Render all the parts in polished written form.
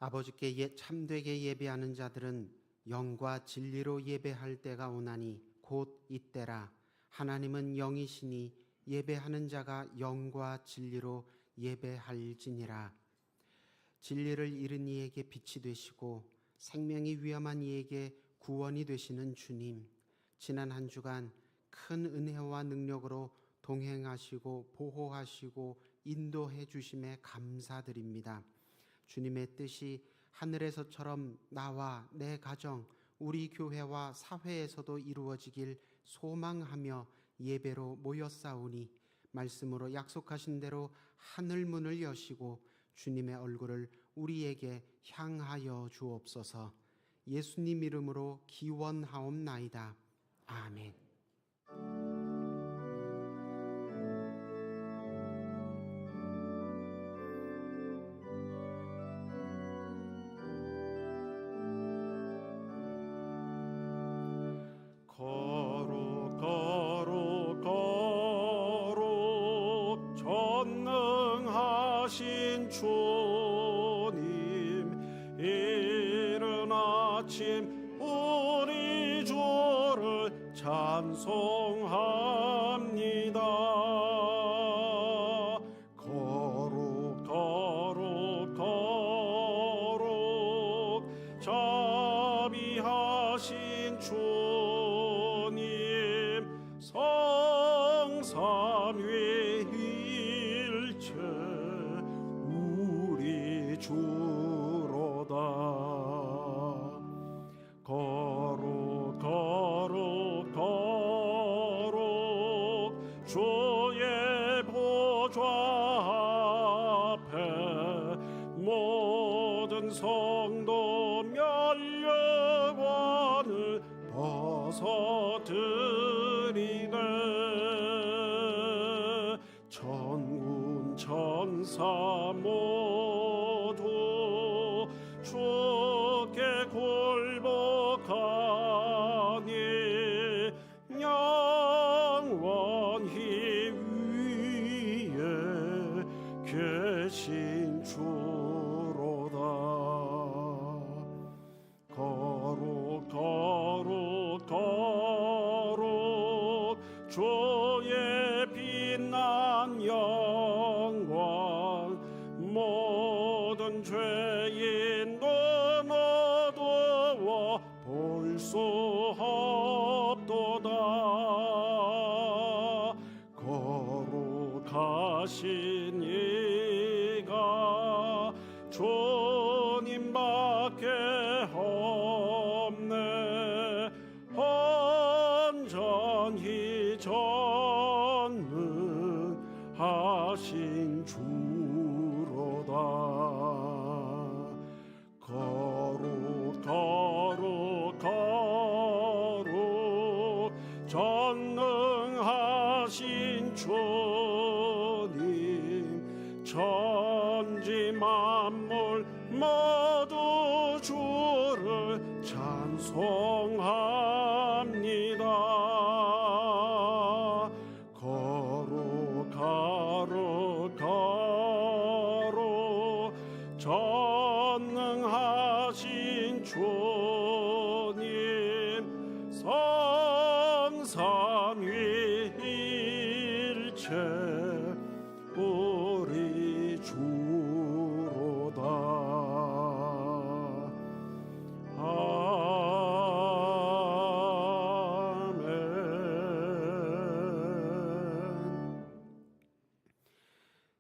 아버지께 참되게 예배하는 자들은 영과 진리로 예배할 때가 오나니 곧 이때라. 하나님은 영이시니 예배하는 자가 영과 진리로 예배할지니라. 진리를 잃은 이에게 빛이 되시고 생명이 위험한 이에게 구원이 되시는 주님, 지난 한 주간 큰 은혜와 능력으로 동행하시고 보호하시고 인도해 주심에 감사드립니다. 주님의 뜻이 하늘에서처럼 나와 내 가정, 우리 교회와 사회에서도 이루어지길 소망하며 예배로 모였사오니 말씀으로 약속하신 대로 하늘 문을 여시고 주님의 얼굴을 우리에게 향하여 주옵소서. 예수님 이름으로 기원하옵나이다. 아멘. 거룩 거룩 거룩 전능하신 주님, 이른 아침 우리 주를 찬송합니다. 거룩 거룩 거룩 자비하신 주님, 성삼위일체 우리 주로다. 거룩 거룩 거룩 주의 보좌 앞에 모든 성도 면류관을 벗어드리네. 천군 천사 모두 주께 굴복하니 영원히 위에 계신 주로다. 거룩 거룩 거룩 주의 빛난 영광, 모든 죄인도 어두워 볼 수 없도다. 거룩하신 이가 주님밖에 없네. 온전히 전능하신 주로다. 거룩 거룩 거룩 전능하신 주님, 천지 만물 모두 주를 찬송합니다. 거룩 거룩 거룩 전능하신 주님, 성삼위일체 우리 주로다.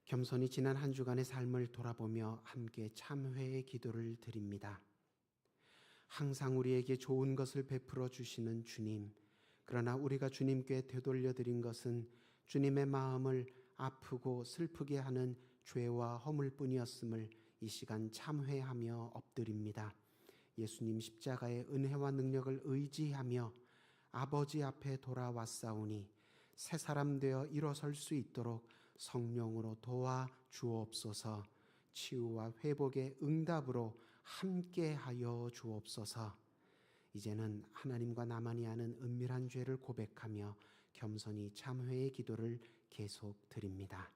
겸손히 지난 한 주간의 삶을 돌아보며 함께 참회의 기도를 드립니다. 항상 우리에게 좋은 것을 베풀어 주시는 주님, 그러나 우리가 주님께 되돌려드린 것은 주님의 마음을 아프고 슬프게 하는 죄와 허물뿐이었음을 이 시간 참회하며 엎드립니다. 예수님 십자가의 은혜와 능력을 의지하며 아버지 앞에 돌아왔사오니 새 사람 되어 일어설 수 있도록 성령으로 도와 주옵소서. 치유와 회복의 응답으로 함께하여 주옵소서. 이제는 하나님과 나만이 아는 은밀한 죄를 고백하며 겸손히 참회의 기도를 계속 드립니다.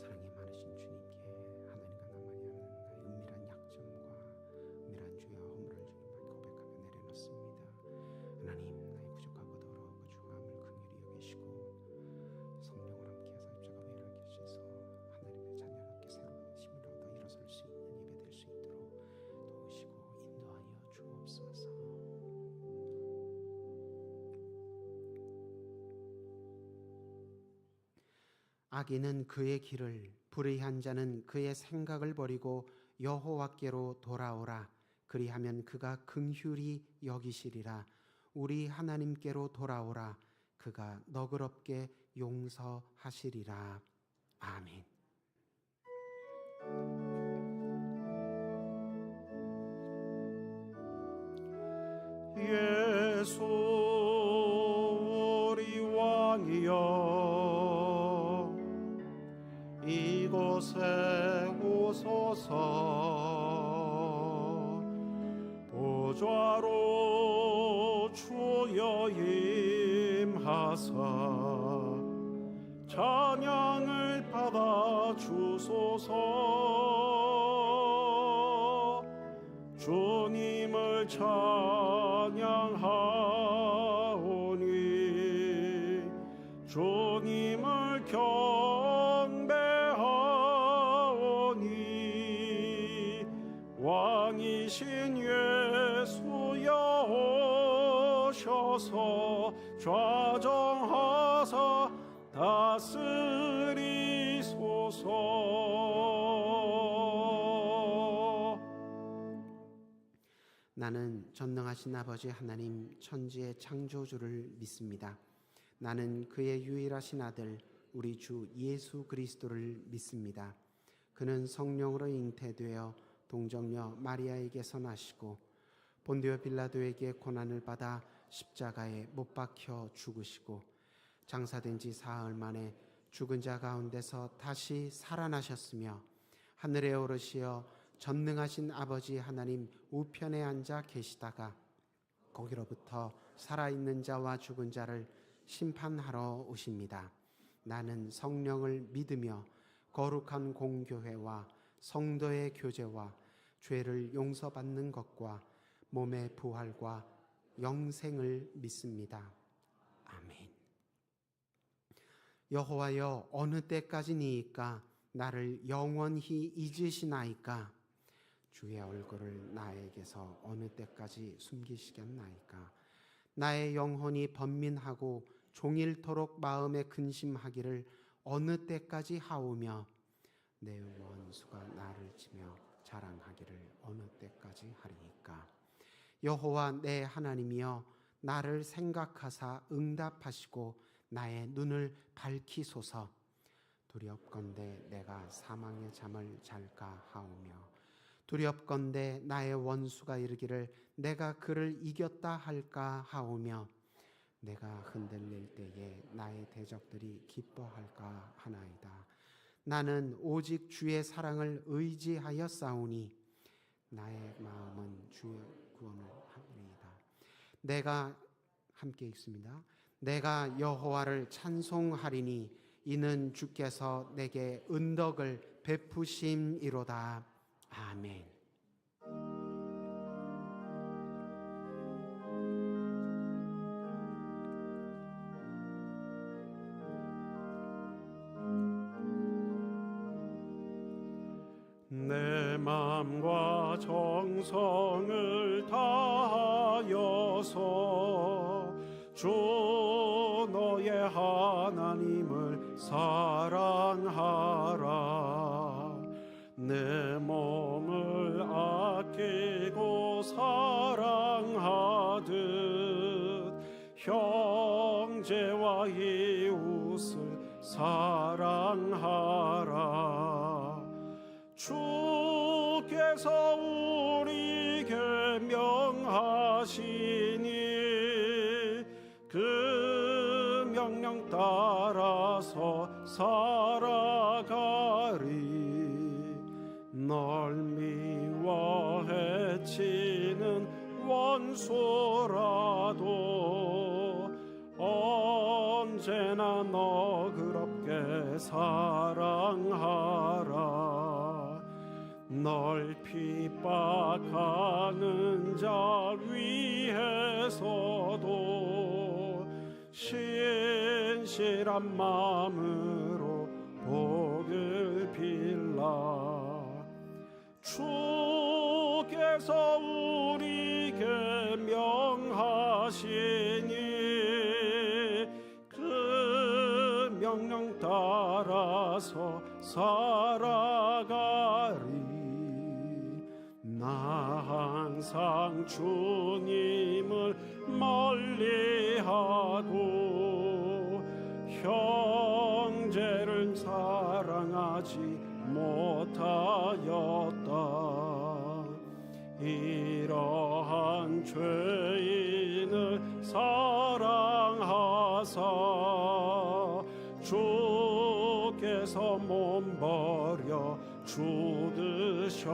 사랑이 많으신 주님께 하나님과 나만이 아는 은밀한 악인은 그의 길을, 불의한 자는 그의 생각을 버리고 여호와께로 돌아오라. 그리하면 그가 긍휼히 여기시리라. 우리 하나님께로 돌아오라. 그가 너그럽게 용서하시리라. 아멘. 예수 우리 왕이여, 이곳에 오소서. 보좌로 주여 임하사 찬양을 받아 주소서. 주님을 찬양하오니 주님을 경배하오니 왕이신 예수여 오셔서 좌정하사 다스리소서. 나는 전능하신 아버지 하나님 천지의 창조주를 믿습니다. 나는 그의 유일하신 아들 우리 주 예수 그리스도를 믿습니다. 그는 성령으로 잉태되어 동정녀 마리아에게서 나시고 본디오 빌라도에게 고난을 받아 십자가에 못 박혀 죽으시고 장사된 지 사흘 만에 죽은 자 가운데서 다시 살아나셨으며 하늘에 오르시어 전능하신 아버지 하나님 우편에 앉아 계시다가 거기로부터 살아있는 자와 죽은 자를 심판하러 오십니다. 나는 성령을 믿으며 거룩한 공교회와 성도의 교제와 죄를 용서받는 것과 몸의 부활과 영생을 믿습니다. 아멘. 여호와여, 어느 때까지니이까 나를 영원히 잊으시나이까? 주의 얼굴을 나에게서 어느 때까지 숨기시겠나이까? 나의 영혼이 번민하고 종일토록 마음에 근심하기를 어느 때까지 하오며 내 원수가 나를 치며 자랑하기를 어느 때까지 하리이까? 여호와 내 하나님이여, 나를 생각하사 응답하시고 나의 눈을 밝히소서. 두렵건대 내가 사망의 잠을 잘까 하오며 두렵건대 나의 원수가 이르기를 내가 그를 이겼다 할까 하오며 내가 흔들릴 때에 나의 대적들이 기뻐할까 하나이다. 나는 오직 주의 사랑을 의지하여 싸우니 나의 마음은 주의 구원을 하리이다. 내가 함께 읽습니다. 내가 여호와를 찬송하리니 이는 주께서 내게 은덕을 베푸심이로다. 아멘. 내 마음과 정성을 다하여서 주 너의 하나님을 사랑하라. 내 몸을 아끼고 사랑하듯 형제와 이웃을 사랑하라. 주께서 우리에게 명하시니 그 명령 따라서 살아가리. 널 미워해치는 원수라도 언제나 너그럽게 사랑하라. 널 핍박하는 자 위해서도 신실한 마음으로 복을 빌라. 주께서 우리에게 명하시니 그 명령 따라서 살아가리. 나 항상 주님을 멀리하고 형제를 사랑하지 못하였다. 이러한 죄인을 사랑하사 주께서 몸버려 죽으셨다.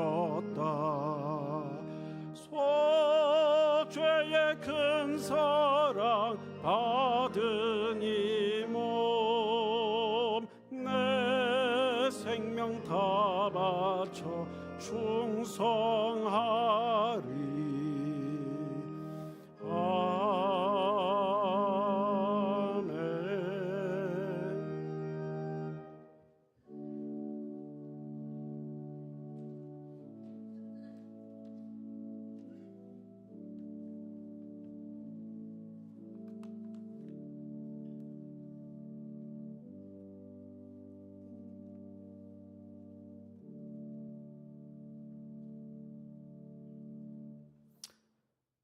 속죄의 큰 사랑 받은 이 몸 내 생명 다 바쳐 충성하리.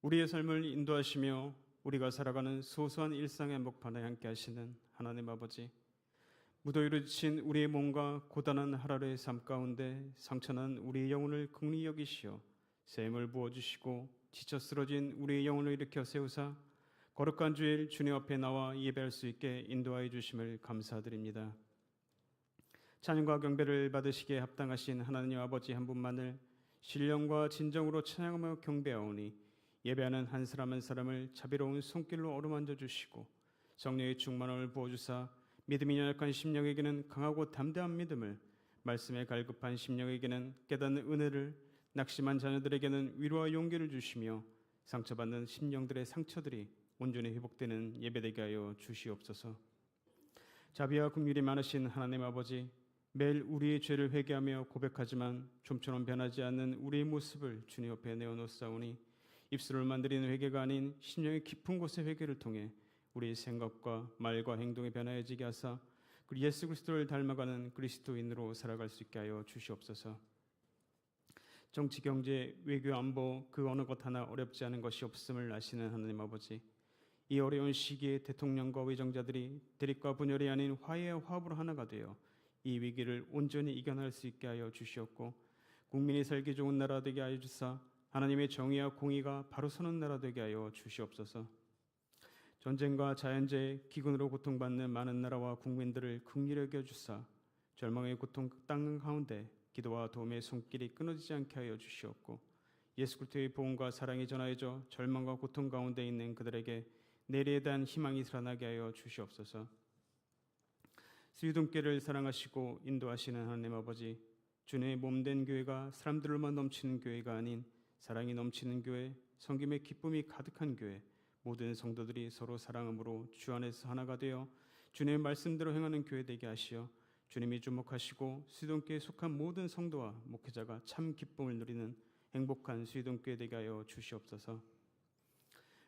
우리의 삶을 인도하시며 우리가 살아가는 소소한 일상의 행복판에 함께 하시는 하나님 아버지, 무더위로 지친 우리의 몸과 고단한 하루의 삶 가운데 상처난 우리의 영혼을 긍휼히 여기시어 새 힘을 부어주시고 지쳐 쓰러진 우리의 영혼을 일으켜 세우사 거룩한 주일 주님 앞에 나와 예배할 수 있게 인도하여 주심을 감사드립니다. 찬양과 경배를 받으시기에 합당하신 하나님 아버지 한 분만을 신령과 진정으로 찬양하며 경배하오니 예배하는 한 사람 한 사람을 자비로운 손길로 어루만져 주시고 성령의 충만함을 부어주사 믿음이 연약한 심령에게는 강하고 담대한 믿음을, 말씀에 갈급한 심령에게는 깨닫는 은혜를, 낙심한 자녀들에게는 위로와 용기를 주시며 상처받는 심령들의 상처들이 온전히 회복되는 예배되게 하여 주시옵소서. 자비와 긍휼이 많으신 하나님 아버지, 매일 우리의 죄를 회개하며 고백하지만 좀처럼 변하지 않는 우리의 모습을 주님 옆에 내어놓사오니 입술을 만드리는 회개가 아닌 심령의 깊은 곳의 회개를 통해 우리의 생각과 말과 행동이 변화해지게 하사 예수 그리스도를 닮아가는 그리스도인으로 살아갈 수 있게 하여 주시옵소서. 정치, 경제, 외교, 안보 그 어느 것 하나 어렵지 않은 것이 없음을 아시는 하나님 아버지, 이 어려운 시기에 대통령과 의정자들이 대립과 분열이 아닌 화해와 화합으로 하나가 되어 이 위기를 온전히 이겨낼 수 있게 하여 주시옵고 국민이 살기 좋은 나라 되게 하여 주사 하나님의 정의와 공의가 바로 서는 나라 되게 하여 주시옵소서. 전쟁과 자연재해, 기근으로 고통받는 많은 나라와 국민들을 긍휼히 여겨 주사 절망의 고통 땅 가운데 기도와 도움의 손길이 끊어지지 않게 하여 주시옵고 예수 그리스도의 복음과 사랑이 전하여져 절망과 고통 가운데 있는 그들에게 내일에 대한 희망이 살아나게 하여 주시옵소서. 수유동교를 사랑하시고 인도하시는 하나님 아버지, 주님의 몸된 교회가 사람들로만 넘치는 교회가 아닌 사랑이 넘치는 교회, 섬김의 기쁨이 가득한 교회, 모든 성도들이 서로 사랑함으로 주 안에서 하나가 되어 주님의 말씀대로 행하는 교회 되게 하시어 주님이 주목하시고 수유동교에 속한 모든 성도와 목회자가 참 기쁨을 누리는 행복한 수유동교회 되게 하여 주시옵소서.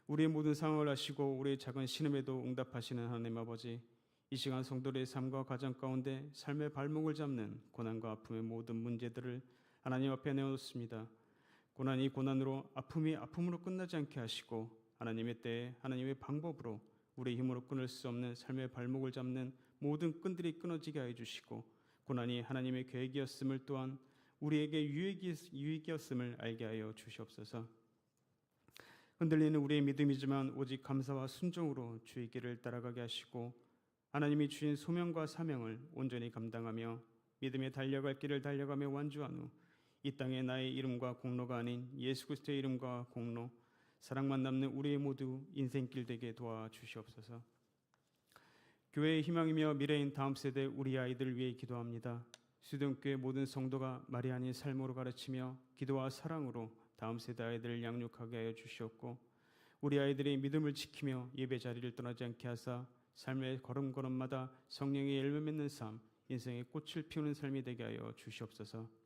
우리의 모든 상황을 아시고 우리의 작은 신음에도 응답하시는 하나님 아버지, 이 시간 성도들의 삶과 가정 가운데 삶의 발목을 잡는 고난과 아픔의 모든 문제들을 하나님 앞에 내어놓습니다. 고난이 고난으로, 아픔이 아픔으로 끝나지 않게 하시고 하나님의 때에 하나님의 방법으로 우리의 힘으로 끊을 수 없는 삶의 발목을 잡는 모든 끈들이 끊어지게 하여 주시고 고난이 하나님의 계획이었음을 또한 우리에게 유익이었음을 알게 하여 주시옵소서. 흔들리는 우리의 믿음이지만 오직 감사와 순종으로 주의 길을 따라가게 하시고 하나님이 주신 소명과 사명을 온전히 감당하며 믿음의 달려갈 길을 달려가며 완주한 후 이 땅에 나의 이름과 공로가 아닌 예수 그리스도의 이름과 공로, 사랑만 남는 우리의 모두 인생길 되게 도와주시옵소서. 교회의 희망이며 미래인 다음 세대 우리 아이들을 위해 기도합니다. 수동교회 모든 성도가 말이 아닌 삶으로 가르치며 기도와 사랑으로 다음 세대 아이들을 양육하게 하여 주시옵고 우리 아이들이 믿음을 지키며 예배 자리를 떠나지 않게 하사 삶의 걸음걸음마다 성령의 열매 맺는 삶, 인생의 꽃을 피우는 삶이 되게 하여 주시옵소서.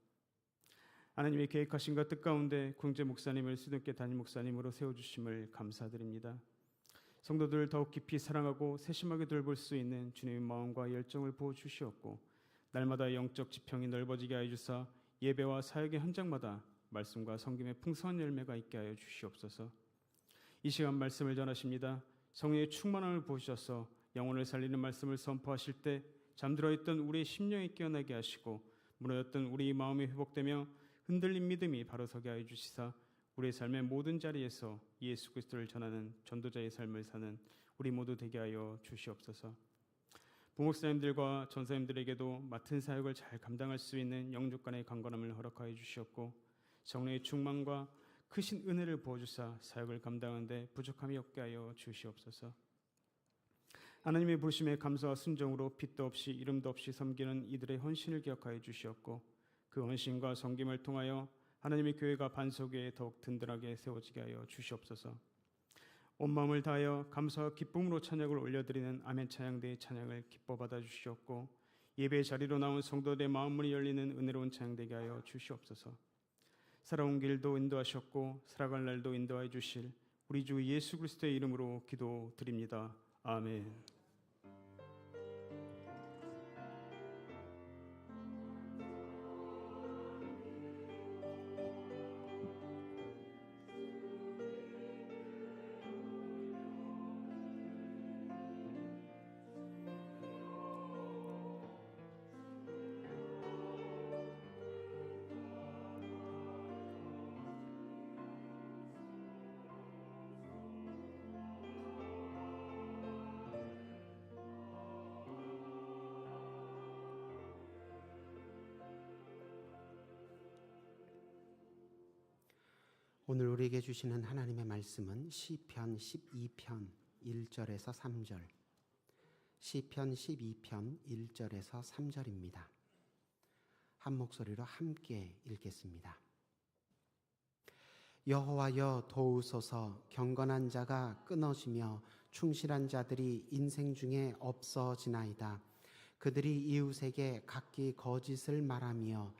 하나님의 계획하신 뜻 가운데 궁재 목사님을 수동교회 담임 목사님으로 세워주심을 감사드립니다. 성도들을 더욱 깊이 사랑하고 세심하게 돌볼 수 있는 주님의 마음과 열정을 부어 주시옵고 날마다 영적 지평이 넓어지게 하여 주사 예배와 사역의 현장마다 말씀과 성김의 풍성한 열매가 있게 하여 주시옵소서. 이 시간 말씀을 전하십니다. 성령의 충만함을 부으셔서 영혼을 살리는 말씀을 선포하실 때 잠들어 있던 우리의 심령이 깨어나게 하시고 무너졌던 우리의 마음이 회복되며 흔들린 믿음이 바로 서게 하여 주시사 우리의 삶의 모든 자리에서 예수 그리스도를 전하는 전도자의 삶을 사는 우리 모두 되게 하여 주시옵소서. 부목사님들과 전사님들에게도 맡은 사역을 잘 감당할 수 있는 영적 간의 강건함을 허락하여 주시옵고 성령의 충만과 크신 은혜를 부어주사 사역을 감당하는데 부족함이 없게 하여 주시옵소서. 하나님의 부르심에 감사와 순종으로 빚도 없이 이름도 없이 섬기는 이들의 헌신을 기억하여 주시옵고 그 헌신과 섬김을 통하여 하나님의 교회가 반석에 더욱 든든하게 세워지게 하여 주시옵소서. 온 마음을 다하여 감사와 기쁨으로 찬양을 올려드리는 아멘 찬양대의 찬양을 기뻐 받아 주시옵고 예배의 자리로 나온 성도들의 마음문이 열리는 은혜로운 찬양되게 하여 주시옵소서. 살아온 길도 인도하셨고 살아갈 날도 인도하여 주실 우리 주 예수 그리스도의 이름으로 기도드립니다. 아멘. 오늘 우리에게 주시는 하나님의 말씀은 시편 12편 1절에서 3절, 시편 12편 1절에서 3절입니다. 한 목소리로 함께 읽겠습니다. 여호와여 도우소서. 경건한 자가 끊어지며 충실한 자들이 인생 중에 없어지나이다. 그들이 이웃에게 각기 거짓을 말하며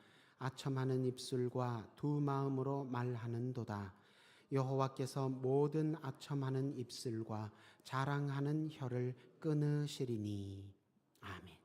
아첨하는 입술과 두 마음으로 말하는도다. 여호와께서 모든 아첨하는 입술과 자랑하는 혀를 끊으시리니. 아멘.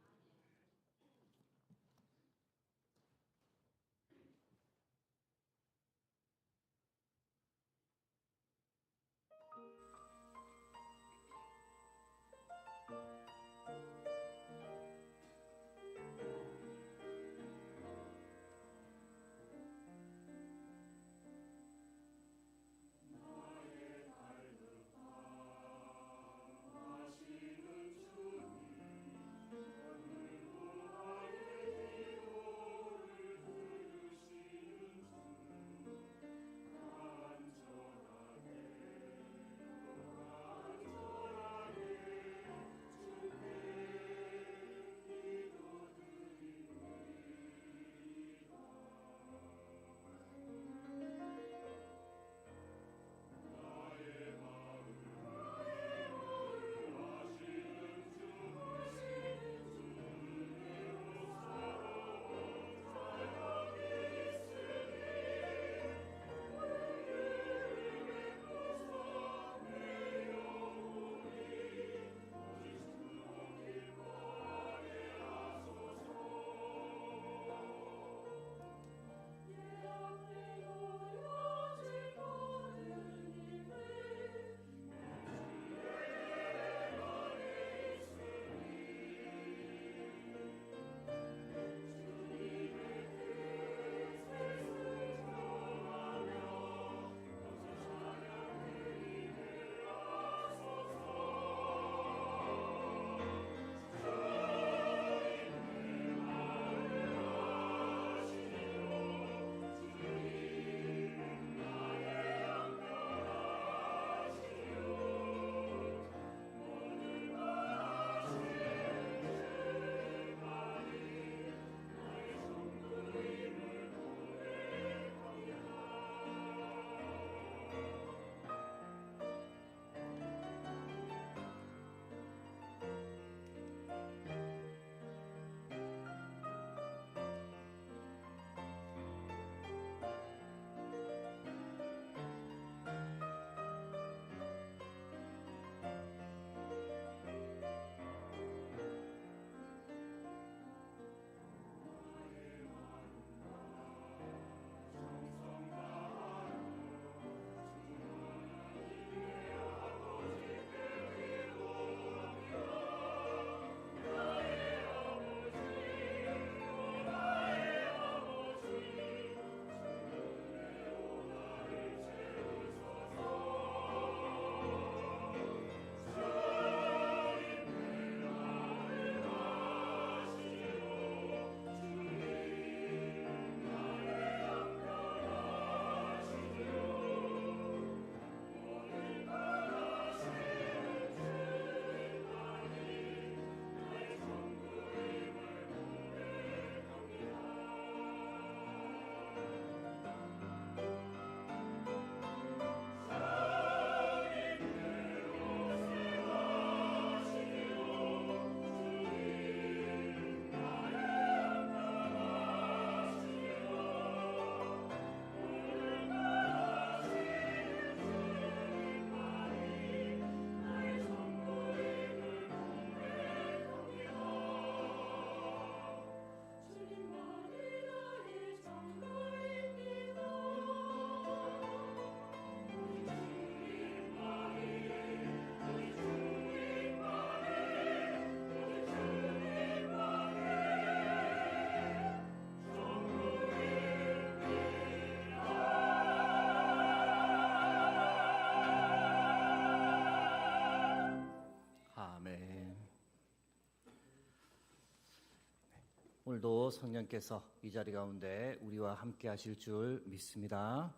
오늘도 성령께서 이 자리 가운데 우리와 함께 하실 줄 믿습니다.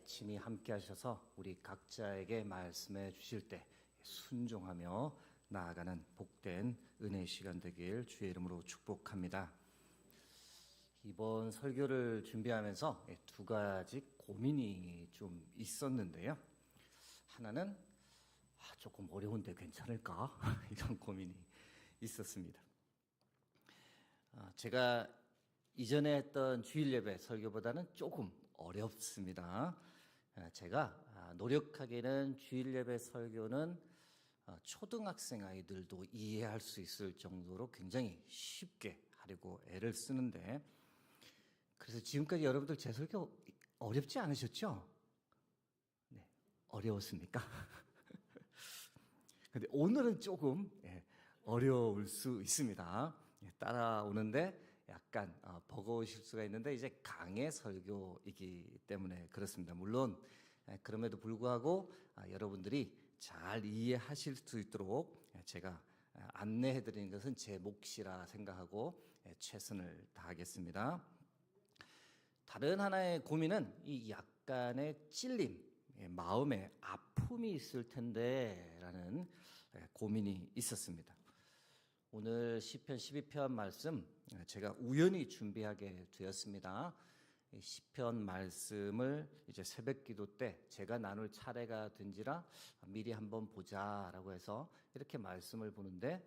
친히 함께 하셔서 우리 각자에게 말씀해 주실 때 순종하며 나아가는 복된 은혜의 시간 되길 주의 이름으로 축복합니다. 이번 설교를 준비하면서 두 가지 고민이 좀 있었는데요. 하나는 조금 어려운데 괜찮을까? 이런 고민이 있었습니다. 제가 이전에 했던 주일 예배 설교보다는 조금 어렵습니다. 제가 노력하기에는 주일 예배 설교는 초등학생 아이들도 이해할 수 있을 정도로 굉장히 쉽게 하려고 애를 쓰는데, 그래서 지금까지 여러분들 제 설교 어렵지 않으셨죠? 네, 어려웠습니까? 근데 오늘은 조금 어려울 수 있습니다. 따라오는데 약간 버거우실 수가 있는데, 이제 강의 설교이기 때문에 그렇습니다. 물론 그럼에도 불구하고 여러분들이 잘 이해하실 수 있도록 제가 안내해 드리는 것은 제 몫이라 생각하고 최선을 다하겠습니다. 다른 하나의 고민은 이 약간의 찔림, 마음의 아픔이 있을 텐데 라는 고민이 있었습니다. 오늘 시편 12편 말씀 제가 우연히 준비하게 되었습니다. 시편 말씀을 이제 새벽 기도 때 제가 나눌 차례가 된지라 미리 한번 보자라고 해서 이렇게 말씀을 보는데,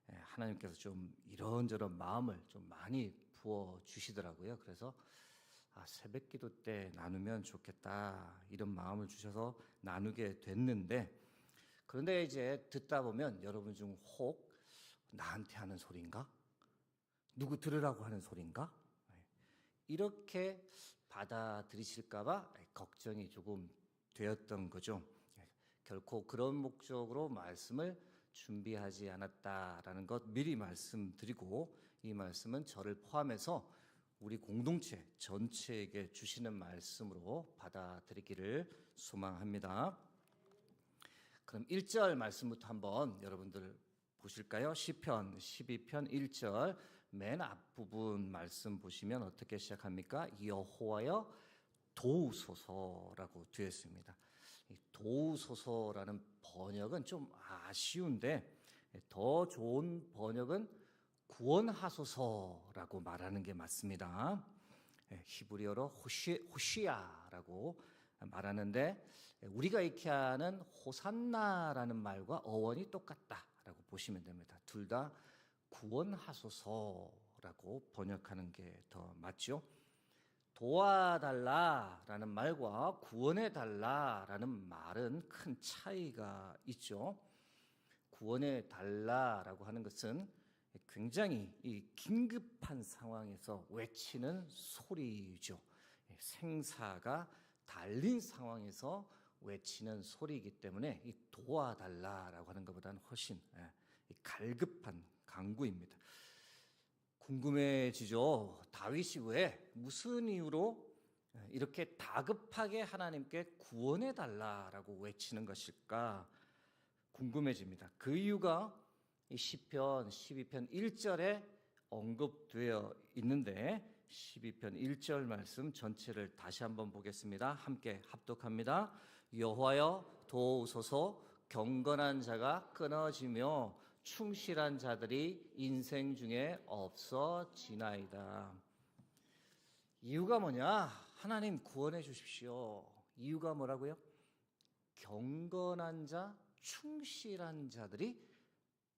하나님께서 좀 이런저런 마음을 좀 많이 부어 주시더라고요. 그래서 새벽 기도 때 나누면 좋겠다 이런 마음을 주셔서 나누게 됐는데, 그런데 이제 듣다 보면 여러분 중 혹 나한테 하는 소리인가? 누구 들으라고 하는 소리인가? 이렇게 받아들이실까봐 걱정이 조금 되었던 거죠. 결코 그런 목적으로 말씀을 준비하지 않았다라는 것 미리 말씀드리고, 이 말씀은 저를 포함해서 우리 공동체 전체에게 주시는 말씀으로 받아들이기를 소망합니다. 그럼 1절 말씀부터 한번 여러분들 보실까요? 시편 12편 1절 맨 앞부분 말씀 보시면 어떻게 시작합니까? 여호와여 도우소서라고 되어 있습니다. 도우소서라는 번역은 좀 아쉬운데, 더 좋은 번역은 구원하소서라고 말하는 게 맞습니다. 히브리어로 호시야라고 말하는데, 우리가 익히 아는 호산나라는 말과 어원이 똑같다라고 보시면 됩니다. 둘 다 구원하소서라고 번역하는 게 더 맞죠. 도와달라라는 말과 구원해달라라는 말은 큰 차이가 있죠. 구원해달라라고 하는 것은 굉장히 이 긴급한 상황에서 외치는 소리죠. 생사가 달린 상황에서 외치는 소리이기 때문에 이 도와달라라고 하는 것보다는 훨씬 갈급한 강구입니다. 궁금해지죠. 다윗이 왜 무슨 이유로 이렇게 다급하게 하나님께 구원해달라라고 외치는 것일까 궁금해집니다. 그 이유가 이 시편 12편 1절에 언급되어 있는데, 12편 1절 말씀 전체를 다시 한번 보겠습니다. 함께 합독합니다. 여호와여 도우소서, 경건한 자가 끊어지며 충실한 자들이 인생 중에 없어지나이다. 이유가 뭐냐? 하나님 구원해 주십시오. 이유가 뭐라고요? 경건한 자, 충실한 자들이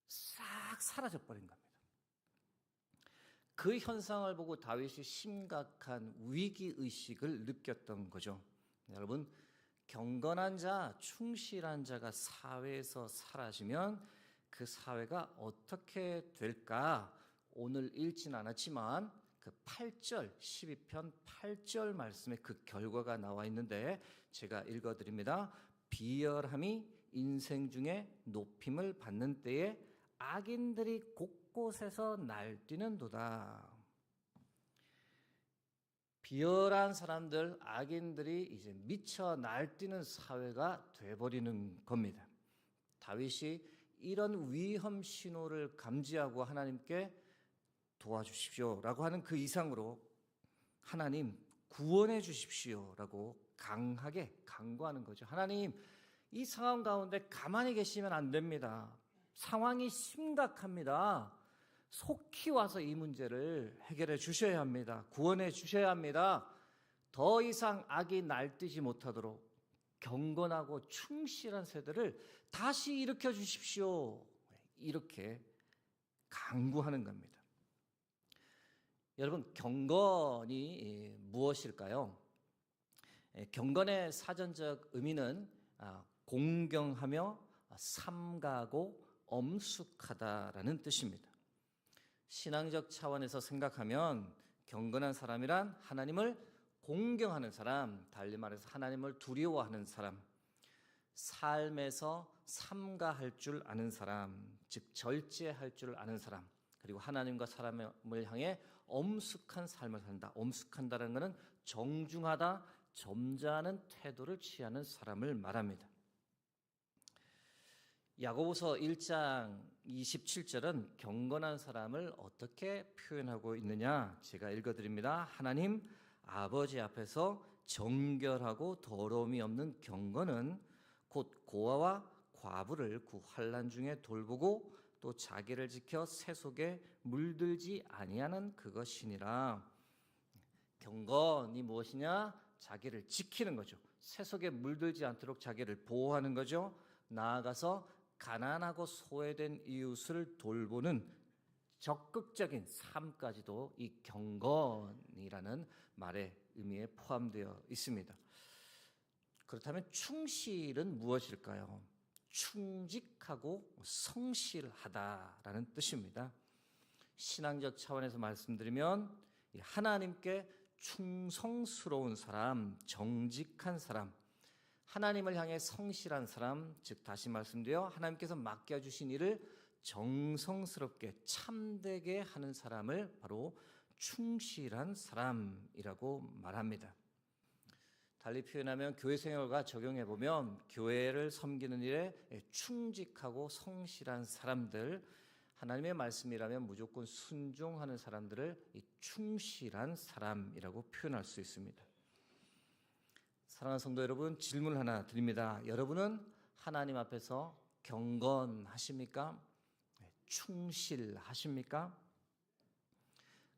싹 사라져버린 겁니다. 그 현상을 보고 다윗이 심각한 위기의식을 느꼈던 거죠. 여러분, 경건한 자, 충실한 자가 사회에서 사라지면 그 사회가 어떻게 될까? 오늘 읽진 않았지만 그 8절, 12편 8절 말씀에 그 결과가 나와 있는데 제가 읽어드립니다. 비열함이 인생 중에 높임을 받는 때에 악인들이 곳곳에서 날뛰는도다. 비열한 사람들, 악인들이 이제 미쳐 날뛰는 사회가 돼버리는 겁니다. 다윗이 이런 위험 신호를 감지하고 하나님께 도와주십시오라고 하는 그 이상으로 하나님 구원해 주십시오라고 강하게 간구하는 거죠. 하나님, 이 상황 가운데 가만히 계시면 안 됩니다. 상황이 심각합니다. 속히 와서 이 문제를 해결해 주셔야 합니다. 구원해 주셔야 합니다. 더 이상 악이 날뛰지 못하도록 경건하고 충실한 세대를 다시 일으켜 주십시오. 이렇게 간구하는 겁니다. 여러분, 경건이 무엇일까요? 경건의 사전적 의미는 공경하며 삼가고 엄숙하다라는 뜻입니다. 신앙적 차원에서 생각하면 경건한 사람이란 하나님을 공경하는 사람, 달리 말해서 하나님을 두려워하는 사람, 삶에서 삼가할 줄 아는 사람, 즉 절제할 줄 아는 사람, 그리고 하나님과 사람을 향해 엄숙한 삶을 산다. 엄숙한다는 것은 정중하다, 점잖은 태도를 취하는 사람을 말합니다. 야고보서 1장 27절은 경건한 사람을 어떻게 표현하고 있느냐? 제가 읽어드립니다. 하나님 아버지 앞에서 정결하고 더러움이 없는 경건은 곧 고아와 과부를 그 환난 중에 돌보고 또 자기를 지켜 새 속에 물들지 아니하는 그것이니라. 경건이 무엇이냐? 자기를 지키는 거죠. 새 속에 물들지 않도록 자기를 보호하는 거죠. 나아가서 가난하고 소외된 이웃을 돌보는 적극적인 삶까지도 이 경건이라는 말의 의미에 포함되어 있습니다. 그렇다면 충실은 무엇일까요? 충직하고 성실하다라는 뜻입니다. 신앙적 차원에서 말씀드리면 하나님께 충성스러운 사람, 정직한 사람, 하나님을 향해 성실한 사람, 즉 다시 말씀드려 하나님께서 맡겨주신 일을 정성스럽게 참되게 하는 사람을 바로 충실한 사람이라고 말합니다. 달리 표현하면 교회 생활과 적용해 보면 교회를 섬기는 일에 충직하고 성실한 사람들, 하나님의 말씀이라면 무조건 순종하는 사람들을 이 충실한 사람이라고 표현할 수 있습니다. 사랑하는 성도 여러분, 질문 하나 드립니다. 여러분은 하나님 앞에서 경건하십니까? 충실하십니까?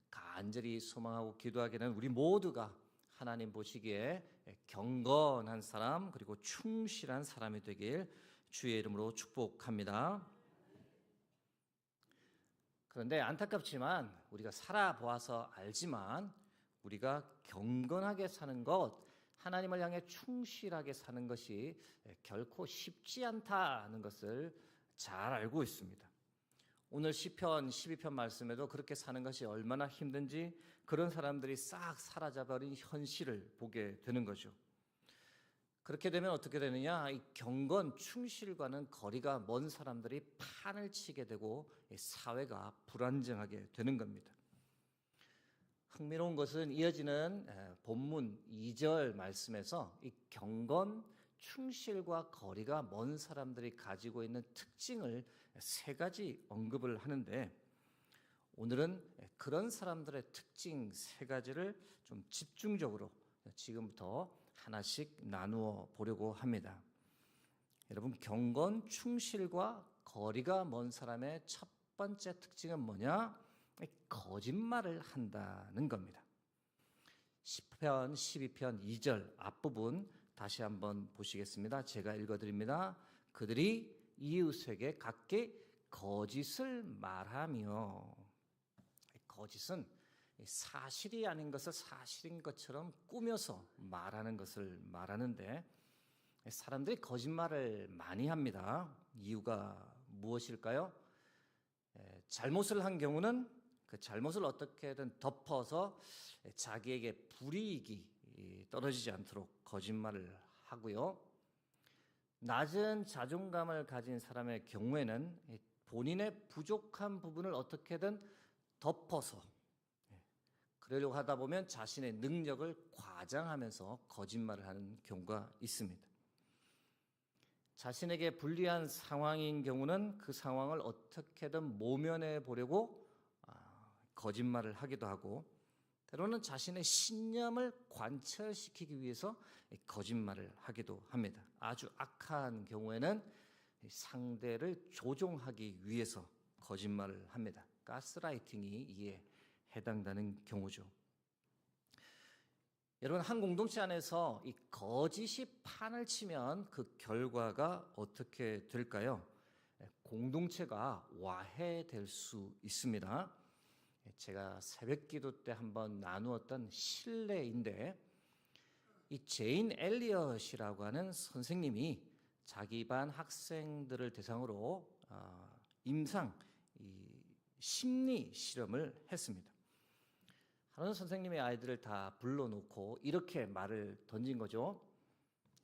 간절히 소망하고 기도하기는 우리 모두가 하나님 보시기에 경건한 사람 그리고 충실한 사람이 되길 주의 이름으로 축복합니다. 그런데 안타깝지만 우리가 살아보아서 알지만 우리가 경건하게 사는 것, 하나님을 향해 충실하게 사는 것이 결코 쉽지 않다는 것을 잘 알고 있습니다. 오늘 시편 12편 말씀에도 그렇게 사는 것이 얼마나 힘든지 그런 사람들이 싹 사라져버린 현실을 보게 되는 거죠. 그렇게 되면 어떻게 되느냐? 이 경건, 충실과는 거리가 먼 사람들이 판을 치게 되고 사회가 불안정하게 되는 겁니다. 흥미로운 것은 이어지는 본문 2절 말씀에서 이 경건, 충실과 거리가 먼 사람들이 가지고 있는 특징을 세 가지 언급을 하는데 오늘은 그런 사람들의 특징 세 가지를 좀 집중적으로 지금부터 하나씩 나누어 보려고 합니다. 여러분, 경건, 충실과 거리가 먼 사람의 첫 번째 특징은 뭐냐? 거짓말을 한다는 겁니다. 시편 12편 2절 앞부분 다시 한번 보시겠습니다. 제가 읽어드립니다. 그들이 이웃에게 각기 거짓을 말하며, 거짓은 사실이 아닌 것을 사실인 것처럼 꾸며서 말하는 것을 말하는데 사람들이 거짓말을 많이 합니다. 이유가 무엇일까요? 잘못을 한 경우는 그 잘못을 어떻게든 덮어서 자기에게 불이익이 떨어지지 않도록 거짓말을 하고요. 낮은 자존감을 가진 사람의 경우에는 본인의 부족한 부분을 어떻게든 덮어서 그러려고 하다 보면 자신의 능력을 과장하면서 거짓말을 하는 경우가 있습니다. 자신에게 불리한 상황인 경우는 그 상황을 어떻게든 모면해 보려고 거짓말을 하기도 하고 때로는 자신의 신념을 관철시키기 위해서 거짓말을 하기도 합니다. 아주 악한 경우에는 상대를 조종하기 위해서 거짓말을 합니다. 가스라이팅이 이에 해당되는 경우죠. 여러분, 한 공동체 안에서 이 거짓이 판을 치면 그 결과가 어떻게 될까요? 공동체가 와해될 수 있습니다. 제가 새벽기도 때 한번 나누었던 신뢰인데, 이 제인 엘리엇이라고 하는 선생님이 자기 반 학생들을 대상으로 임상 심리 실험을 했습니다. 하는 선생님의 아이들을 다 불러놓고 이렇게 말을 던진 거죠.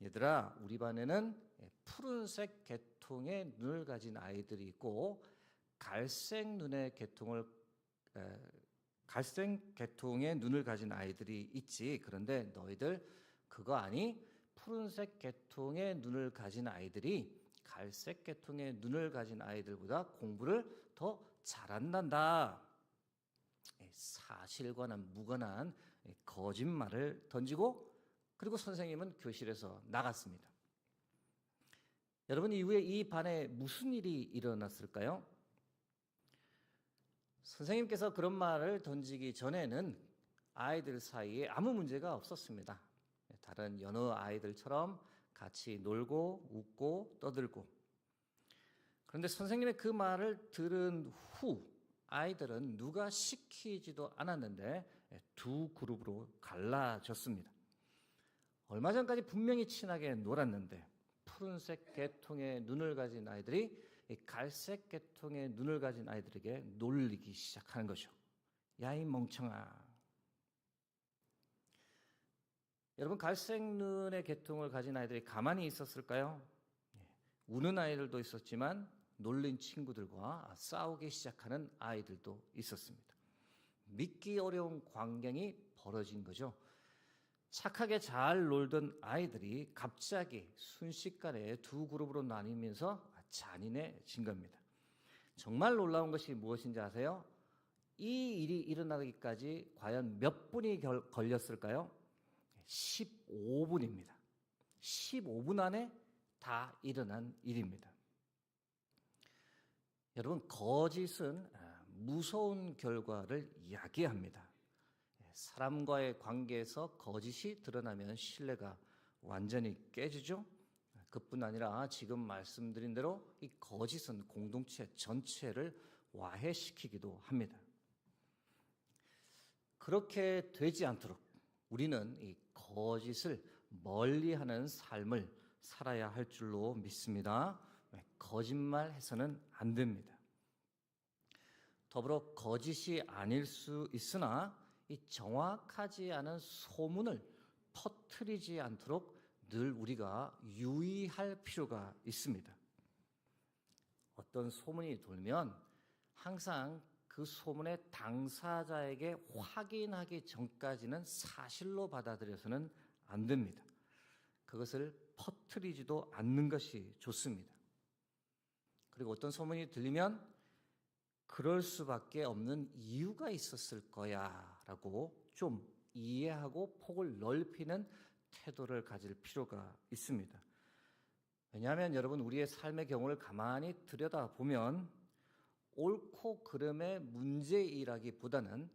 얘들아, 우리 반에는 푸른색 계통의 눈을 가진 아이들이 있고 갈색 계통의 눈을 가진 아이들이 있지. 그런데 너희들 그거 아니? 푸른색 계통의 눈을 가진 아이들이 갈색 계통의 눈을 가진 아이들보다 공부를 더 잘한단다. 사실과는 무관한 거짓말을 던지고 그리고 선생님은 교실에서 나갔습니다. 여러분, 이후에 이 반에 무슨 일이 일어났을까요? 선생님께서 그런 말을 던지기 전에는 아이들 사이에 아무 문제가 없었습니다. 다른 여느 아이들처럼 같이 놀고 웃고 떠들고. 그런데 선생님의 그 말을 들은 후 아이들은 누가 시키지도 않았는데 두 그룹으로 갈라졌습니다. 얼마 전까지 분명히 친하게 놀았는데 푸른색 계통의 눈을 가진 아이들이 갈색 계통의 눈을 가진 아이들에게 놀리기 시작하는 거죠. 야, 이 멍청아. 여러분, 갈색 눈의 계통을 가진 아이들이 가만히 있었을까요? 우는 아이들도 있었지만 놀린 친구들과 싸우기 시작하는 아이들도 있었습니다. 믿기 어려운 광경이 벌어진 거죠. 착하게 잘 놀던 아이들이 갑자기 순식간에 두 그룹으로 나뉘면서 잔인해진 겁니다. 정말 놀라운 것이 무엇인지 아세요? 이 일이 일어나기까지 과연 몇 분이 걸렸을까요? 15분입니다. 15분 안에 다 일어난 일입니다. 여러분, 거짓은 무서운 결과를 야기합니다. 사람과의 관계에서 거짓이 드러나면 신뢰가 완전히 깨지죠. 그뿐 아니라 지금 말씀드린 대로 이 거짓은 공동체 전체를 와해시키기도 합니다. 그렇게 되지 않도록 우리는 이 거짓을 멀리하는 삶을 살아야 할 줄로 믿습니다. 거짓말해서는 안 됩니다. 더불어 거짓이 아닐 수 있으나 이 정확하지 않은 소문을 퍼뜨리지 않도록 늘 우리가 유의할 필요가 있습니다. 어떤 소문이 돌면 항상 그 소문의 당사자에게 확인하기 전까지는 사실로 받아들여서는 안 됩니다. 그것을 퍼뜨리지도 않는 것이 좋습니다. 그리고 어떤 소문이 들리면 그럴 수밖에 없는 이유가 있었을 거야 라고 좀 이해하고 폭을 넓히는 태도를 가질 필요가 있습니다. 왜냐하면 여러분, 우리의 삶의 경우를 가만히 들여다보면 옳고 그름의 문제이라기보다는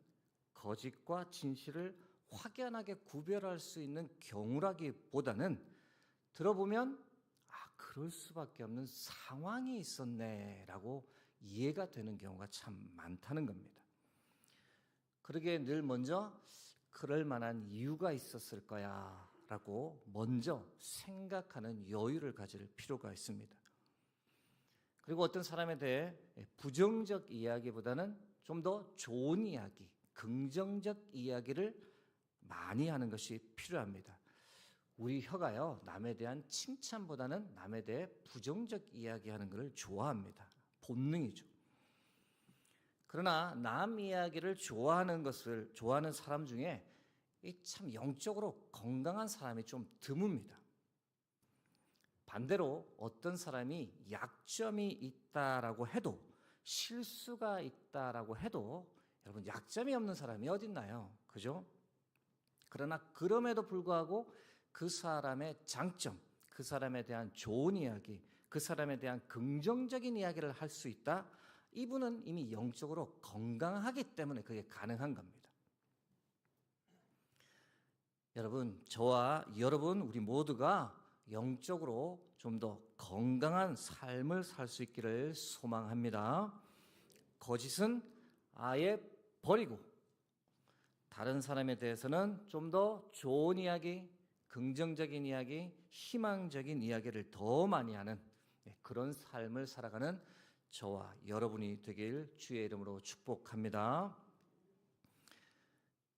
거짓과 진실을 확연하게 구별할 수 있는 경우라기보다는 들어보면 그럴 수밖에 없는 상황이 있었네 라고 이해가 되는 경우가 참 많다는 겁니다. 그러기에 늘 먼저 그럴 만한 이유가 있었을 거야 라고 먼저 생각하는 여유를 가질 필요가 있습니다. 그리고 어떤 사람에 대해 부정적 이야기보다는 좀 더 좋은 이야기, 긍정적 이야기를 많이 하는 것이 필요합니다. 우리 혀가요, 남에 대한 칭찬보다는 남에 대해 부정적 이야기하는 것을 좋아합니다. 본능이죠. 그러나 남 이야기를 좋아하는 사람 중에 참 영적으로 건강한 사람이 좀 드뭅니다. 반대로 어떤 사람이 약점이 있다라고 해도, 실수가 있다라고 해도 여러분, 약점이 없는 사람이 어딨나요? 그죠? 그러나 그럼에도 불구하고 그 사람의 장점, 그 사람에 대한 좋은 이야기, 그 사람에 대한 긍정적인 이야기를 할 수 있다. 이분은 이미 영적으로 건강하기 때문에 그게 가능한 겁니다. 여러분, 저와 여러분 우리 모두가 영적으로 좀 더 건강한 삶을 살 수 있기를 소망합니다. 거짓은 아예 버리고 다른 사람에 대해서는 좀 더 좋은 이야기, 긍정적인 이야기, 희망적인 이야기를 더 많이 하는 그런 삶을 살아가는 저와 여러분이 되길 주의 이름으로 축복합니다.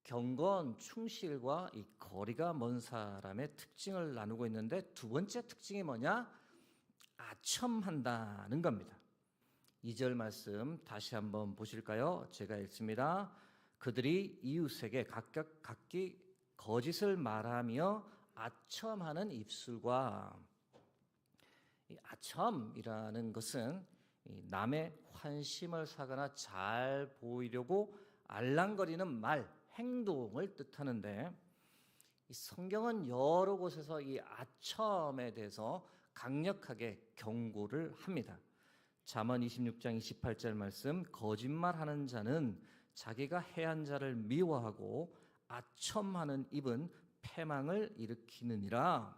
경건, 충실과 이 거리가 먼 사람의 특징을 나누고 있는데 두 번째 특징이 뭐냐? 아첨한다는 겁니다. 2절 말씀 다시 한번 보실까요? 제가 읽습니다. 그들이 이웃에게 각기 거짓을 말하며 아첨하는 입술과, 이 아첨이라는 것은 남의 환심을 사거나 잘 보이려고 알랑거리는 말, 행동을 뜻하는데, 이 성경은 여러 곳에서 이 아첨에 대해서 강력하게 경고를 합니다. 잠언 26장 28절 말씀, 거짓말하는 자는 자기가 해한 자를 미워하고 아첨하는 입은 패망을 일으키느니라.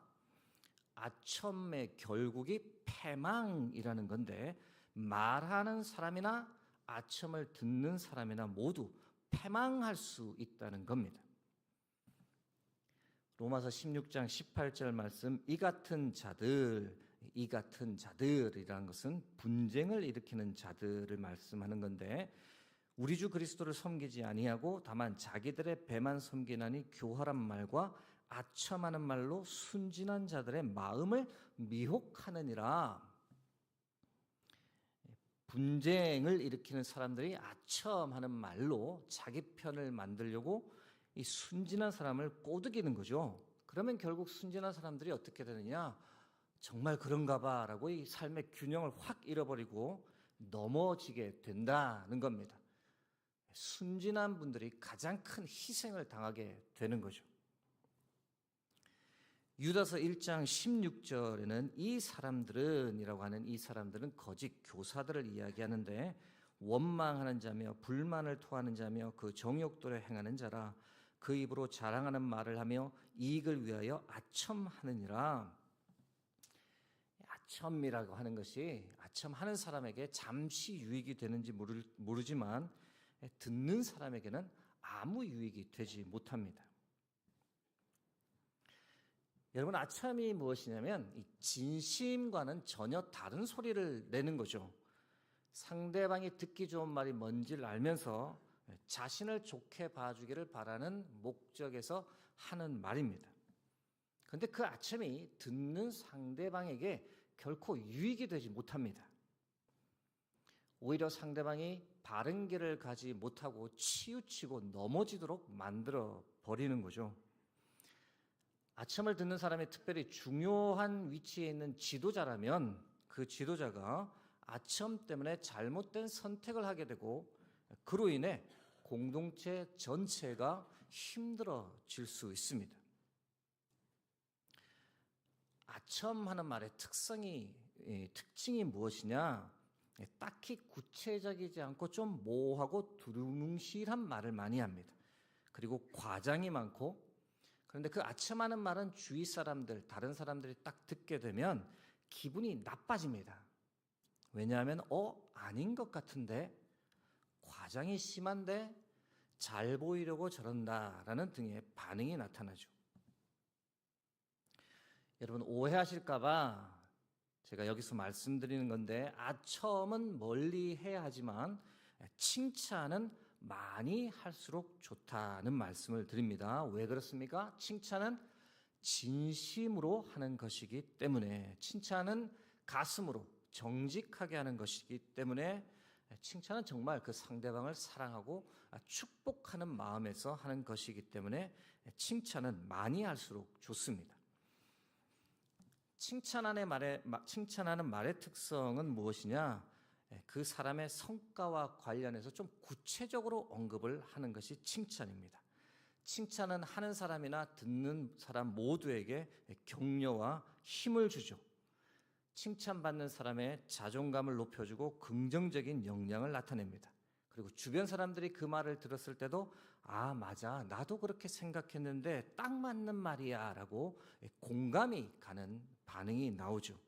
아첨의 결국이 패망이라는 건데, 말하는 사람이나 아첨을 듣는 사람이나 모두 패망할 수 있다는 겁니다. 로마서 16장 18절 말씀, 이 같은 자들이라는 것은 분쟁을 일으키는 자들을 말씀하는 건데, 우리 주 그리스도를 섬기지 아니하고 다만 자기들의 배만 섬기나니 교활한 말과 아첨하는 말로 순진한 자들의 마음을 미혹하느니라. 분쟁을 일으키는 사람들이 아첨하는 말로 자기 편을 만들려고 이 순진한 사람을 꼬드기는 거죠. 그러면 결국 순진한 사람들이 어떻게 되느냐? 정말 그런가 봐라고 이 삶의 균형을 확 잃어버리고 넘어지게 된다는 겁니다. 순진한 분들이 가장 큰 희생을 당하게 되는 거죠. 유다서 1장 16절에는 이 사람들은이라고 하는 이 사람들은 거짓 교사들을 이야기하는데, 원망하는 자며 불만을 토하는 자며 그 정욕대로 행하는 자라. 그 입으로 자랑하는 말을 하며 이익을 위하여 아첨하느니라. 아첨이라고 하는 것이 아첨하는 사람에게 잠시 유익이 되는지 모르지만 듣는 사람에게는 아무 유익이 되지 못합니다. 여러분, 아첨이 무엇이냐면 이 진심과는 전혀 다른 소리를 내는 거죠. 상대방이 듣기 좋은 말이 뭔지를 알면서 자신을 좋게 봐주기를 바라는 목적에서 하는 말입니다. 그런데 그 아첨이 듣는 상대방에게 결코 유익이 되지 못합니다. 오히려 상대방이 바른 길을 가지 못하고 치우치고 넘어지도록 만들어 버리는 거죠. 아첨을 듣는 사람이 특별히 중요한 위치에 있는 지도자라면 그 지도자가 아첨 때문에 잘못된 선택을 하게 되고, 그로 인해 공동체 전체가 힘들어질 수 있습니다. 아첨하는 말의 특징이 무엇이냐? 딱히 구체적이지 않고 좀 모호하고 두루뭉실한 말을 많이 합니다. 그리고 과장이 많고, 그런데 그 아첨하는 말은 주위 사람들, 다른 사람들이 딱 듣게 되면 기분이 나빠집니다. 왜냐하면 아닌 것 같은데, 과장이 심한데, 잘 보이려고 저런다라는 등의 반응이 나타나죠. 여러분, 오해하실까봐 제가 여기서 말씀드리는 건데, 아첨은 멀리 해야 하지만 칭찬은 많이 할수록 좋다는 말씀을 드립니다. 왜 그렇습니까? 칭찬은 진심으로 하는 것이기 때문에, 칭찬은 가슴으로 정직하게 하는 것이기 때문에, 칭찬은 정말 그 상대방을 사랑하고 축복하는 마음에서 하는 것이기 때문에 칭찬은 많이 할수록 좋습니다. 칭찬하는 말의 특성은 무엇이냐? 그 사람의 성과와 관련해서 좀 구체적으로 언급을 하는 것이 칭찬입니다. 칭찬은 하는 사람이나 듣는 사람 모두에게 격려와 힘을 주죠. 칭찬받는 사람의 자존감을 높여주고 긍정적인 영향을 나타냅니다. 그리고 주변 사람들이 그 말을 들었을 때도 아, 맞아. 나도 그렇게 생각했는데 딱 맞는 말이야 라고 공감이 가는 반응이 나오죠.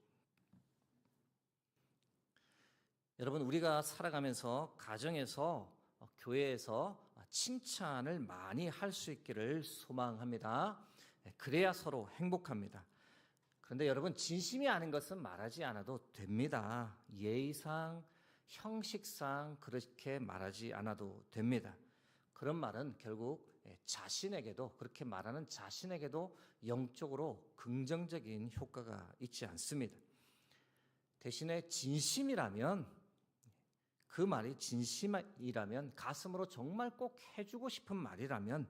여러분, 우리가 살아가면서 가정에서 교회에서 칭찬을 많이 할 수 있기를 소망합니다. 그래야 서로 행복합니다. 그런데 여러분, 진심이 아닌 것은 말하지 않아도 됩니다. 예의상, 형식상 그렇게 말하지 않아도 됩니다. 그런 말은 결국 자신에게도, 그렇게 말하는 자신에게도 영적으로 긍정적인 효과가 있지 않습니다. 대신에 진심이라면, 그 말이 진심이라면, 가슴으로 정말 꼭 해주고 싶은 말이라면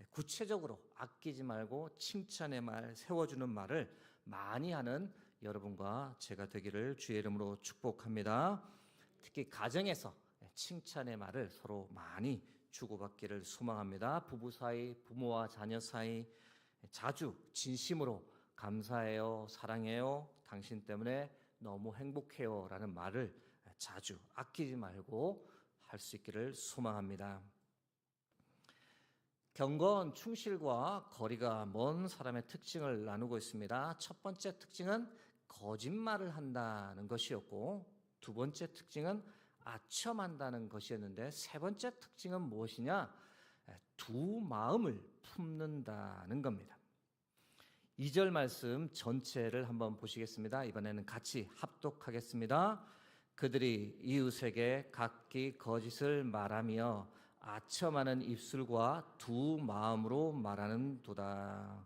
구체적으로 아끼지 말고 칭찬의 말, 세워주는 말을 많이 하는 여러분과 제가 되기를 주의 이름으로 축복합니다. 특히 가정에서 칭찬의 말을 서로 많이 주고받기를 소망합니다. 부부 사이, 부모와 자녀 사이 자주 진심으로 감사해요, 사랑해요, 당신 때문에 너무 행복해요 라는 말을 자주 아끼지 말고 할 수 있기를 소망합니다. 경건, 충실과 거리가 먼 사람의 특징을 나누고 있습니다. 첫 번째 특징은 거짓말을 한다는 것이었고, 두 번째 특징은 아첨한다는 것이었는데, 세 번째 특징은 무엇이냐? 두 마음을 품는다는 겁니다. 2절 말씀 전체를 한번 보시겠습니다. 이번에는 같이 합독하겠습니다. 그들이 이웃에게 각기 거짓을 말하며 아첨하는 입술과 두 마음으로 말하는도다.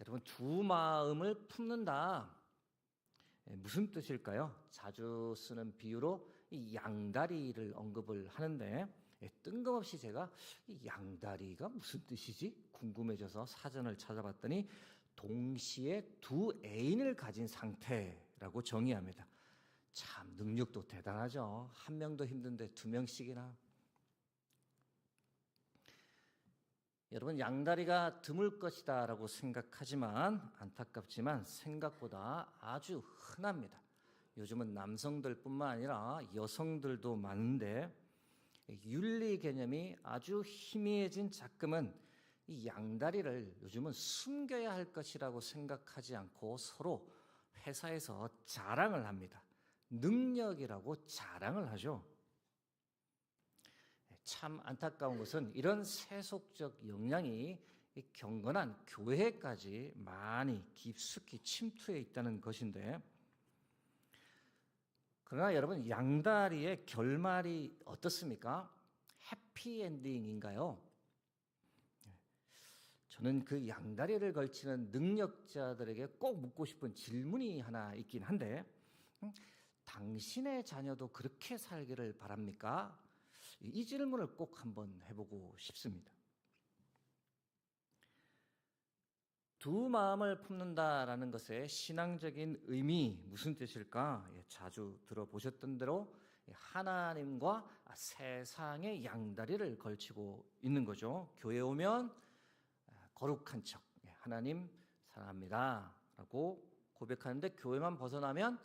여러분, 두 마음을 품는다. 무슨 뜻일까요? 자주 쓰는 비유로 이 양다리를 언급을 하는데, 뜬금없이 제가 이 양다리가 무슨 뜻이지? 궁금해져서 사전을 찾아봤더니 동시에 두 애인을 가진 상태라고 정의합니다. 참 능력도 대단하죠. 한 명도 힘든데 두 명씩이나. 여러분, 양다리가 드물 것이다 라고 생각하지만 안타깝지만 생각보다 아주 흔합니다. 요즘은 남성들뿐만 아니라 여성들도 많은데 윤리 개념이 아주 희미해진 작금은 이 양다리를 요즘은 숨겨야 할 것이라고 생각하지 않고 서로 회사에서 자랑을 합니다. 능력이라고 자랑을 하죠. 참 안타까운 것은 이런 세속적 영향이 경건한 교회까지 많이 깊숙이 침투해 있다는 것인데, 그러나 여러분, 양다리의 결말이 어떻습니까? 해피엔딩인가요? 저는 그 양다리를 걸치는 능력자들에게 꼭 묻고 싶은 질문이 하나 있긴 한데, 당신의 자녀도 그렇게 살기를 바랍니까? 이 질문을 꼭 한번 해보고 싶습니다. 두 마음을 품는다라는 것의 신앙적인 의미 무슨 뜻일까? 자주 들어보셨던 대로 하나님과 세상의 양다리를 걸치고 있는 거죠. 교회 오면 거룩한 척, 하나님 사랑합니다 라고 고백하는데, 교회만 벗어나면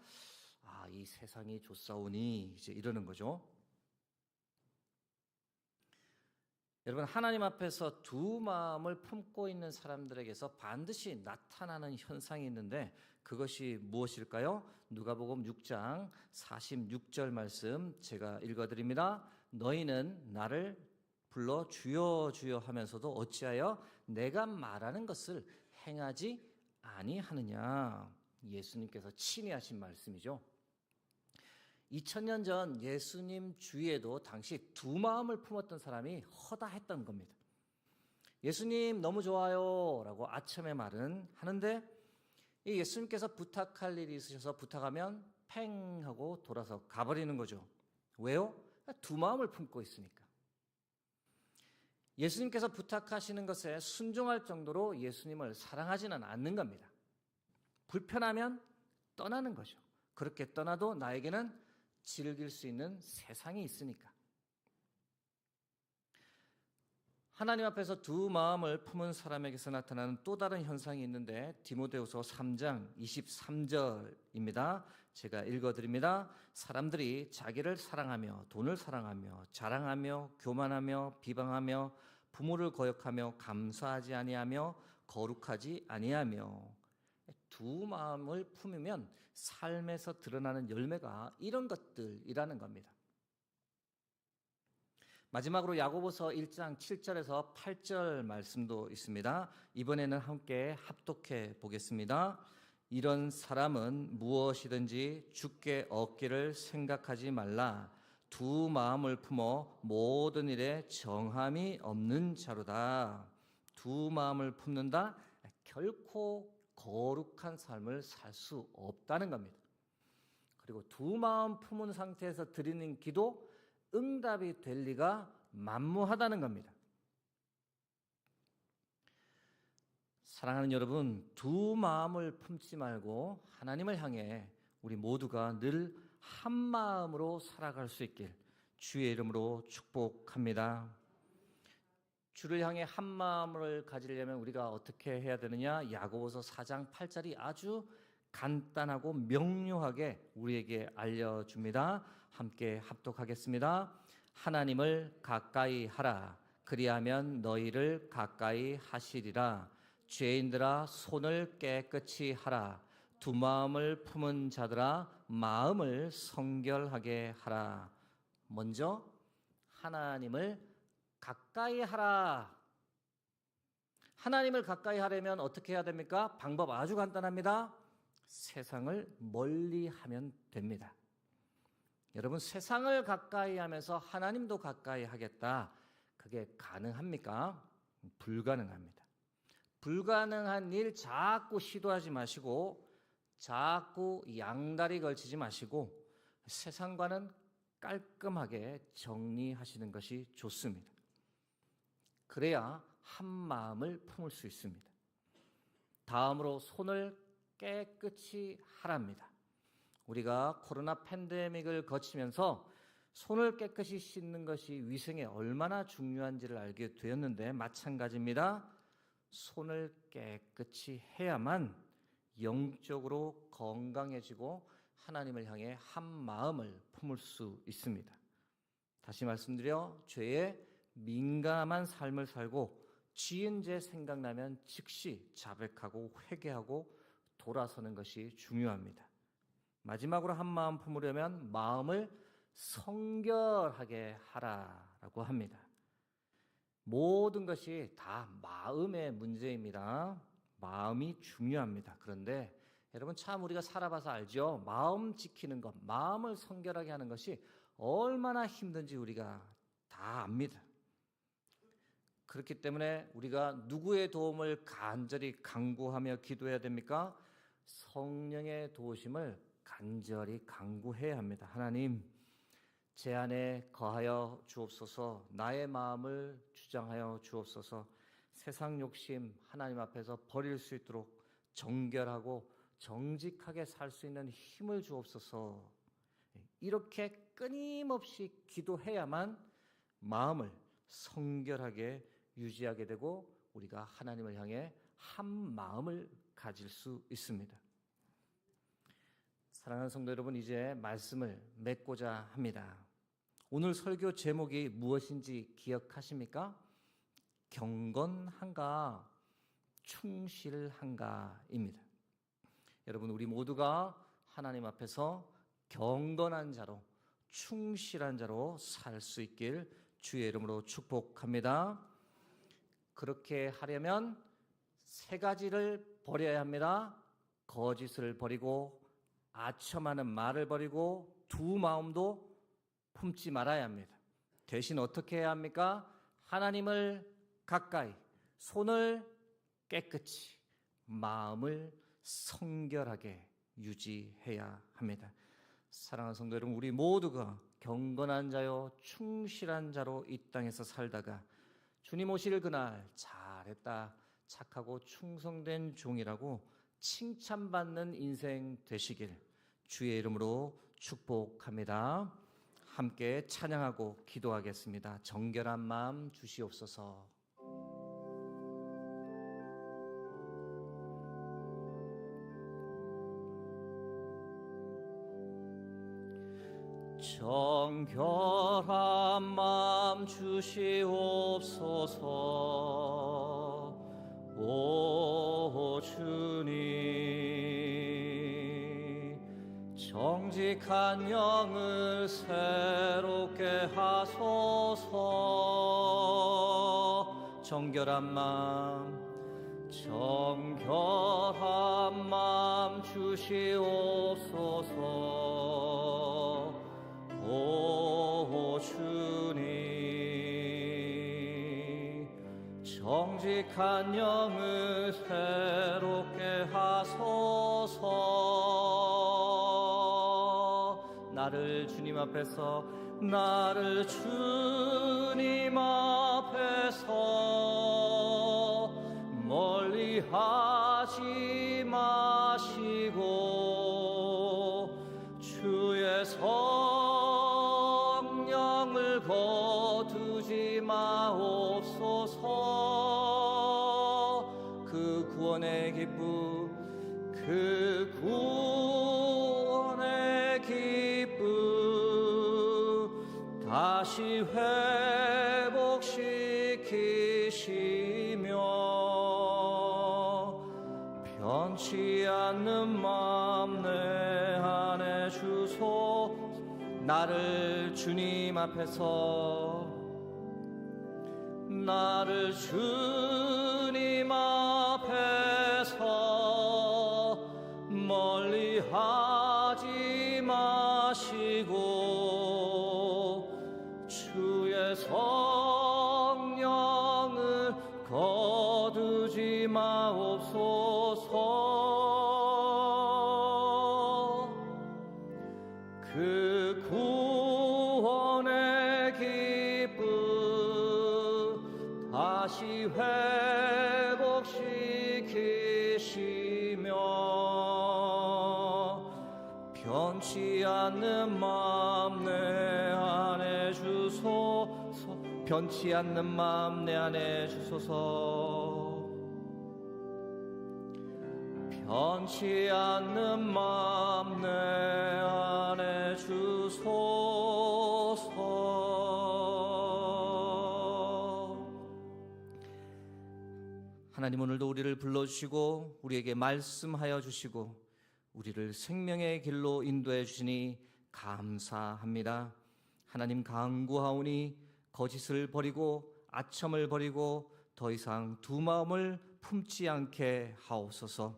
이 세상이 좋사오니 이제 이러는 거죠. 여러분, 하나님 앞에서 두 마음을 품고 있는 사람들에게서 반드시 나타나는 현상이 있는데 그것이 무엇일까요? 누가복음 6장 46절 말씀 제가 읽어드립니다. 너희는 나를 불러 주여 주여 하면서도 어찌하여 내가 말하는 것을 행하지 아니하느냐. 예수님께서 친히 하신 말씀이죠. 2000년 전 예수님 주위에도 당시 두 마음을 품었던 사람이 허다했던 겁니다. 예수님 너무 좋아요 라고 아첨의 말은 하는데, 예수님께서 부탁할 일이 있으셔서 부탁하면 팽 하고 돌아서 가버리는 거죠. 왜요? 두 마음을 품고 있으니까. 예수님께서 부탁하시는 것에 순종할 정도로 예수님을 사랑하지는 않는 겁니다. 불편하면 떠나는 거죠. 그렇게 떠나도 나에게는 즐길 수 있는 세상이 있으니까. 하나님 앞에서 두 마음을 품은 사람에게서 나타나는 또 다른 현상이 있는데 디모데후서 3장 23절입니다. 제가 읽어드립니다. 사람들이 자기를 사랑하며 돈을 사랑하며 자랑하며 교만하며 비방하며 부모를 거역하며 감사하지 아니하며 거룩하지 아니하며 두 마음을 품으면 삶에서 드러나는 열매가 이런 것들이라는 겁니다. 마지막으로 야고보서 1장 7절에서 8절 말씀도 있습니다. 이번에는 함께 합독해 보겠습니다. 이런 사람은 무엇이든지 주께 얻기를 생각하지 말라. 두 마음을 품어 모든 일에 정함이 없는 자로다. 두 마음을 품는다? 결코 거룩한 삶을 살 수 없다는 겁니다. 그리고 두 마음 품은 상태에서 드리는 기도 응답이 될 리가 만무하다는 겁니다. 사랑하는 여러분, 두 마음을 품지 말고 하나님을 향해 우리 모두가 늘 한 마음으로 살아갈 수 있길 주의 이름으로 축복합니다. 주를 향해 한 마음을 가지려면 우리가 어떻게 해야 되느냐? 야고보서 4장 8절이 아주 간단하고 명료하게 우리에게 알려줍니다. 함께 합독하겠습니다. 하나님을 가까이 하라. 그리하면 너희를 가까이 하시리라. 죄인들아 손을 깨끗이 하라. 두 마음을 품은 자들아 마음을 성결하게 하라. 먼저 하나님을 가까이 하라. 하나님을 가까이 하려면 어떻게 해야 됩니까? 방법 아주 간단합니다. 세상을 멀리 하면 됩니다. 여러분, 세상을 가까이 하면서 하나님도 가까이 하겠다. 그게 가능합니까? 불가능합니다. 불가능한 일 자꾸 시도하지 마시고 자꾸 양다리 걸치지 마시고 세상과는 깔끔하게 정리하시는 것이 좋습니다. 그래야 한 마음을 품을 수 있습니다. 다음으로 손을 깨끗이 하랍니다. 우리가 코로나 팬데믹을 거치면서 손을 깨끗이 씻는 것이 위생에 얼마나 중요한지를 알게 되었는데 마찬가지입니다. 손을 깨끗이 해야만 영적으로 건강해지고 하나님을 향해 한 마음을 품을 수 있습니다. 다시 말씀드려 죄에 민감한 삶을 살고 지은 죄 생각나면 즉시 자백하고 회개하고 돌아서는 것이 중요합니다. 마지막으로 한 마음 품으려면 마음을 성결하게 하라라고 합니다. 모든 것이 다 마음의 문제입니다. 마음이 중요합니다. 그런데 여러분 참 우리가 살아봐서 알죠? 마음 지키는 것, 마음을 성결하게 하는 것이 얼마나 힘든지 우리가 다 압니다. 그렇기 때문에 우리가 누구의 도움을 간절히 간구하며 기도해야 됩니까? 성령의 도우심을 간절히 간구해야 합니다. 하나님, 제 안에 거하여 주옵소서. 나의 마음을 주장하여 주옵소서. 세상 욕심 하나님 앞에서 버릴 수 있도록 정결하고 정직하게 살 수 있는 힘을 주옵소서. 이렇게 끊임없이 기도해야만 마음을 성결하게 유지하게 되고 우리가 하나님을 향해 한 마음을 가질 수 있습니다. 사랑하는 성도 여러분, 이제 말씀을 맺고자 합니다. 오늘 설교 제목이 무엇인지 기억하십니까? 경건한가, 충실한가입니다. 여러분, 우리 모두가 하나님 앞에서 경건한 자로, 충실한 자로 살 수 있길 주의 이름으로 축복합니다. 그렇게 하려면 세 가지를 버려야 합니다. 거짓을 버리고 아첨하는 말을 버리고 두 마음도 품지 말아야 합니다. 대신 어떻게 해야 합니까? 하나님을 가까이, 손을 깨끗이, 마음을 성결하게 유지해야 합니다. 사랑하는 성도 여러분, 우리 모두가 경건한 자요 충실한 자로 이 땅에서 살다가 주님 오실 그날 잘했다, 착하고 충성된 종이라고 칭찬받는 인생 되시길 주의 이름으로 축복합니다. 함께 찬양하고 기도하겠습니다. 정결한 마음 주시옵소서. 정결한 마음 주시옵소서. 오 주님, 정직한 영을 새롭게 하소서. 정결한 마음 주시옵소서. 오 주님, 정직한 영을 새롭게 하소서. 나를 주님 앞에서 멀리 하지 마시고 주의 성령을 거두지 마옵소서. 그 구원의 기쁨 다시 회복시키시며 변치 않는 마음 내 안에 주소. 나를 주님 앞에서 멀리 하지 마시고 주의 성령을 거두지 마옵소서. 그 구원의 기쁨 다시 회복시키시며 변치 않는 마음 내 안에 주소서. 변치 않는 마음 내 안에 주소서. 변치 않는 마음 내 안에 주소서. 하나님, 오늘도 우리를 불러주시고 우리에게 말씀하여 주시고 우리를 생명의 길로 인도해 주시니 감사합니다. 하나님, 간구하오니 거짓을 버리고 아첨을 버리고 더 이상 두 마음을 품지 않게 하옵소서.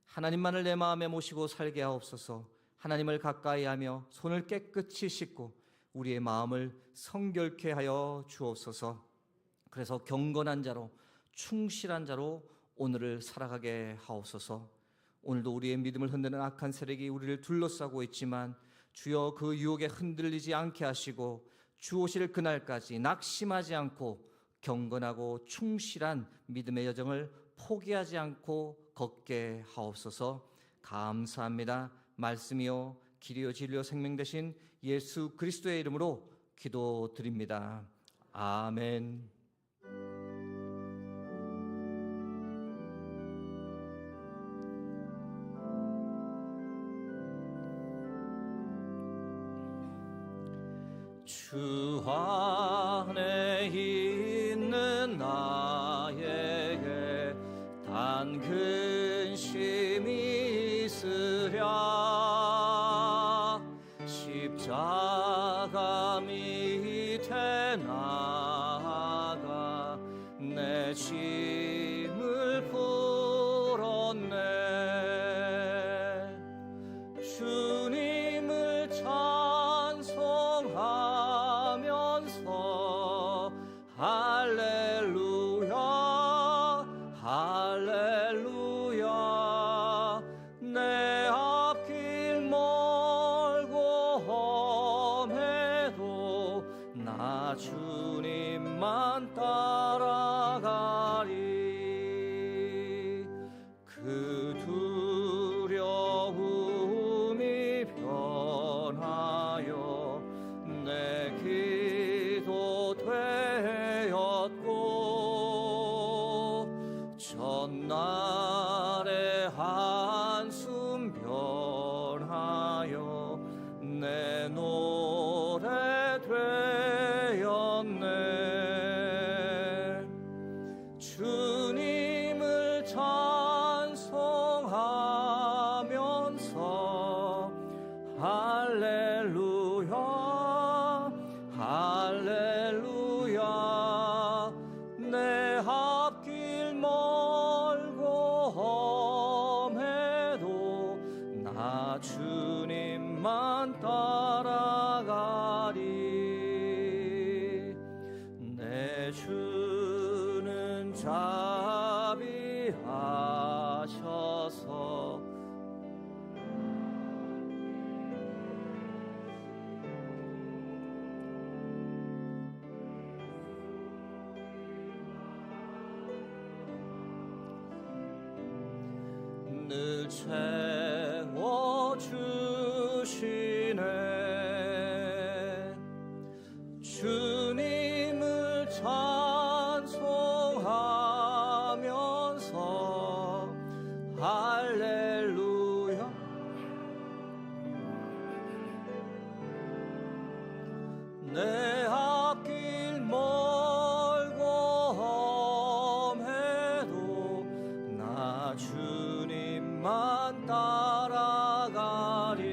하나님만을 내 마음에 모시고 살게 하옵소서. 하나님을 가까이하며 손을 깨끗이 씻고 우리의 마음을 성결케 하여 주옵소서. 그래서 경건한 자로 충실한 자로 오늘을 살아가게 하옵소서. 오늘도 우리의 믿음을 흔드는 악한 세력이 우리를 둘러싸고 있지만 주여 그 유혹에 흔들리지 않게 하시고 주 오실 그날까지 낙심하지 않고 경건하고 충실한 믿음의 여정을 포기하지 않고 걷게 하옵소서. 감사합니다. 말씀이요 길이요 진리요 생명 되신 예수 그리스도의 이름으로 기도드립니다. 아멘. 주 안에 있는 나에게 단 근심이 있으랴. 십자가 밑에 나아가 내 짐을 풀었네. 주님을 찬송하면서 할렐루야 할렐루야. 내 앞길 멀고 험해도 나 주님만 따라가리. 그 두려움이 걷고 전날의 한숨 변하여 내 노래 되었네. 주님을 찬송하면서 할렐루야 할렐루야 내 앞길 멀고 험해도 나 주님만 따라가리. 내 주는 자비하셔서 늘 채워주시네. 주님을 찬송하면서 할렐루야 내 앞길 멀고 험해도 나 주님만 따라가리.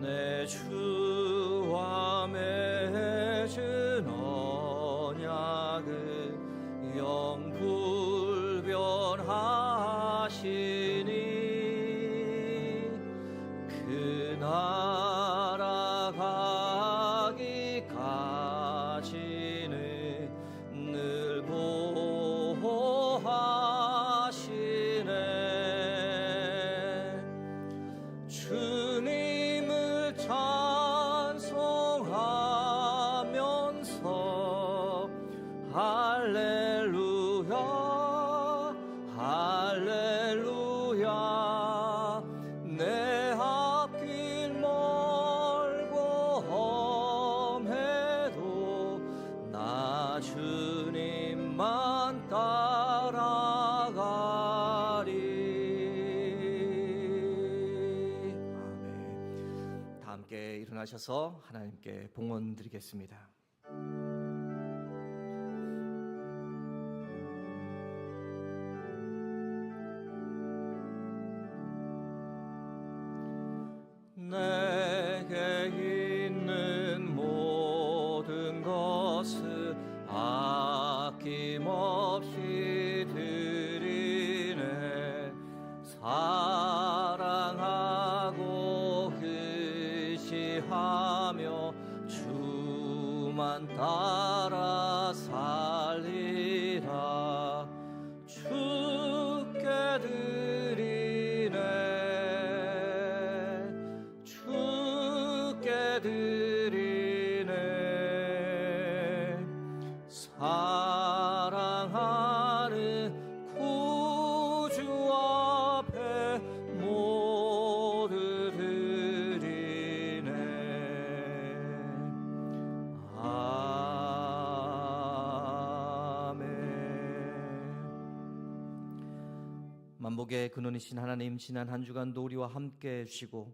내 주와 맺은 언약은 영불변하시니 그 나라 가기까지는 늘 보호하시네. 주님을 찬송하면서 할렐루야 할렐루야 내 앞길 멀고 험해도 나 주님만 따라가리. 아멘. 다 함께 일어나셔서 하나님께 봉헌 드리겠습니다. 내게 있는 모든 것을 아낌없이 드리네. 사랑하고 의지하며 주만 따라 살리라. 주께 드리네. 주께 드리네. 사랑하는 구주 앞에 모두 드리네. 아멘. 만복의 근원이신 하나님, 지난 한 주간도 우리와 함께 해주시고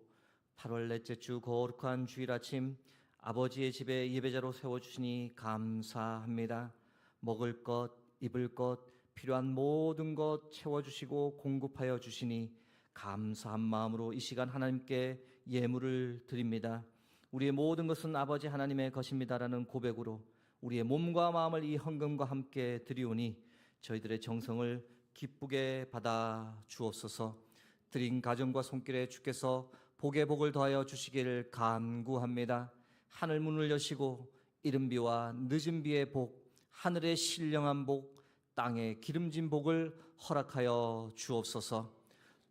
8월 넷째 주 거룩한 주일 아침 아버지의 집에 예배자로 세워주시니 감사합니다. 먹을 것, 입을 것, 필요한 모든 것 채워주시고 공급하여 주시니 감사한 마음으로 이 시간 하나님께 예물을 드립니다. 우리의 모든 것은 아버지 하나님의 것입니다라는 고백으로 우리의 몸과 마음을 이 헌금과 함께 드리오니 저희들의 정성을 기쁘게 받아 주옵소서. 드린 가정과 손길에 주께서 복에 복을 더하여 주시기를 간구합니다. 하늘 문을 여시고 이른 비와 늦은 비의 복, 하늘의 신령한 복, 땅의 기름진 복을 허락하여 주옵소서.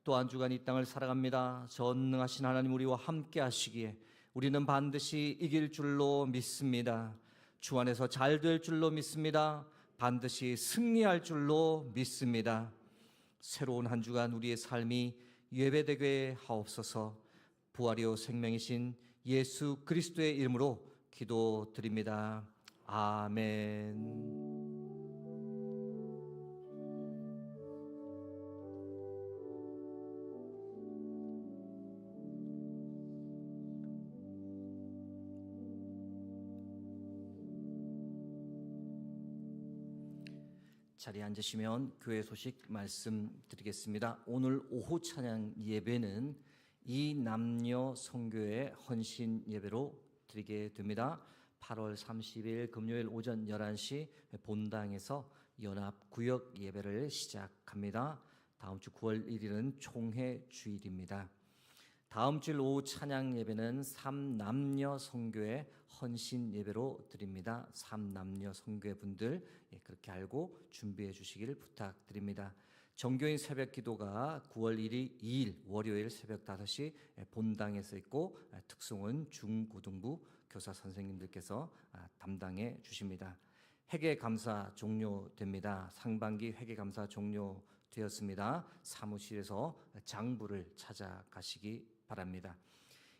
또 한 주간 이 땅을 살아갑니다. 전능하신 하나님 우리와 함께 하시기에 우리는 반드시 이길 줄로 믿습니다. 주 안에서 잘 될 줄로 믿습니다. 반드시 승리할 줄로 믿습니다. 새로운 한 주간 우리의 삶이 예배되게 하옵소서. 부활이요 생명이신 예수 그리스도의 이름으로 기도드립니다. 아멘. 자리에 앉으시면 교회 소식 말씀드리겠습니다. 오늘 오후 찬양 예배는 이 남녀 선교회 헌신 예배로 드리게 됩니다. 8월 30일 금요일 오전 11시 본당에서 연합구역 예배를 시작합니다. 다음 주 9월 1일은 총회 주일입니다. 다음 주 오후 찬양 예배는 3남녀 선교회 헌신 예배로 드립니다. 3남녀 선교회 분들 그렇게 알고 준비해 주시기를 부탁드립니다. 정교인 새벽 기도가 9월 2일 월요일 새벽 5시 본당에서 있고 특송은 중고등부 교사 선생님들께서 담당해 주십니다. 회계 감사 종료됩니다. 상반기 회계 감사 종료되었습니다. 사무실에서 장부를 찾아가시기 바랍니다.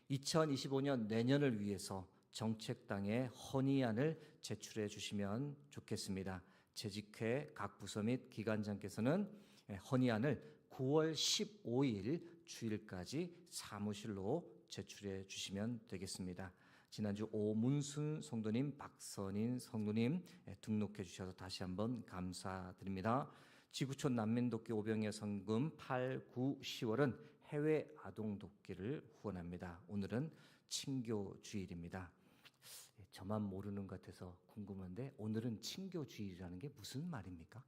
2025년 내년을 위해서 정책당에 헌의안을 제출해 주시면 좋겠습니다. 재직회 각 부서 및 기관장께서는 헌의안을 9월 15일 주일까지 사무실로 제출해 주시면 되겠습니다. 지난주 오문순 성도님, 박선인 성도님 등록해 주셔서 다시 한번 감사드립니다. 지구촌 난민돕기 오병이어 성금 8, 9, 10월은 해외 아동돕기를 후원합니다. 오늘은 친교주일입니다. 저만 모르는 것 같아서 궁금한데 오늘은 친교주일이라는 게 무슨 말입니까?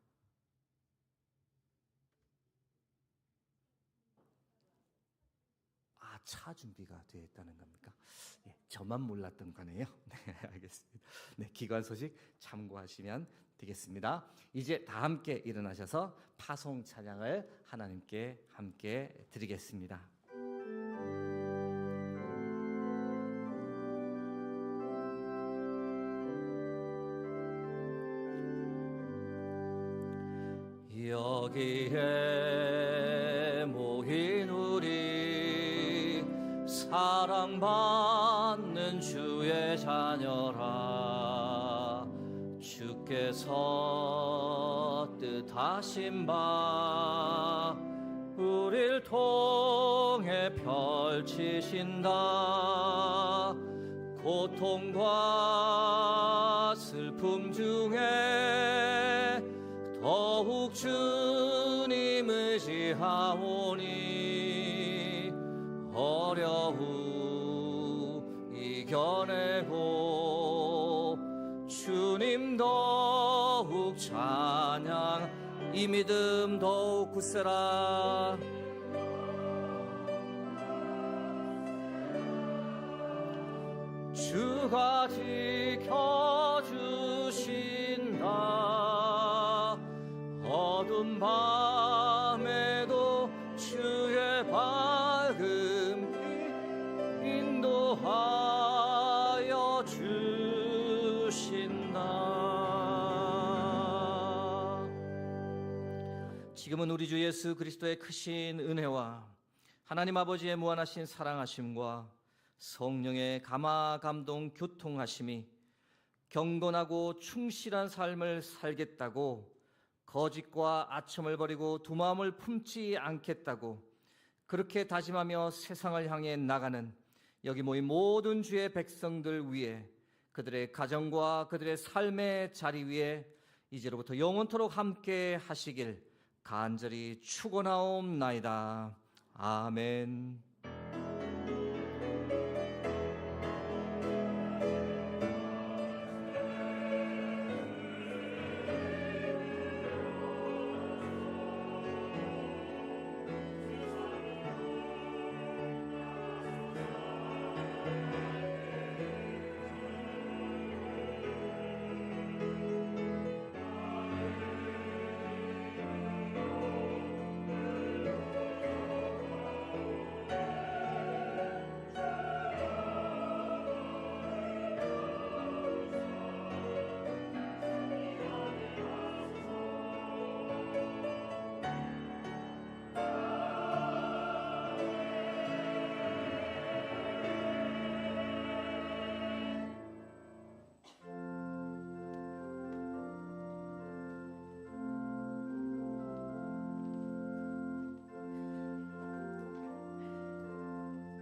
차 준비가 되어 있다는 겁니까? 저만 몰랐던 거네요. 네, 알겠습니다. 네, 기관 소식 참고하시면 되겠습니다. 이제 다 함께 일어나셔서 파송 찬양을 하나님께 함께 드리겠습니다. 여기에 모인 우리 사랑받는 주의 자녀라. 주께서 뜻하신 바 우릴 통해 펼치신다. 고통과 슬픔 중에 더욱 주님 의지하오니 어려움 이겨내고 주님 더욱 찬양, 이 믿음 더욱 굳세라. 주가 지켜주신다. 어두운 밤에도 주의 밝은 빛 인도하여 주신다. 지금은 우리 주 예수 그리스도의 크신 은혜와 하나님 아버지의 무한하신 사랑하심과 성령의 감화 감동 교통하심이 경건하고 충실한 삶을 살겠다고, 거짓과 아첨을 버리고 두 마음을 품지 않겠다고 그렇게 다짐하며 세상을 향해 나가는 여기 모인 모든 주의 백성들 위해, 그들의 가정과 그들의 삶의 자리 위에 이제로부터 영원토록 함께 하시길 간절히 축원하옵나이다. 아멘.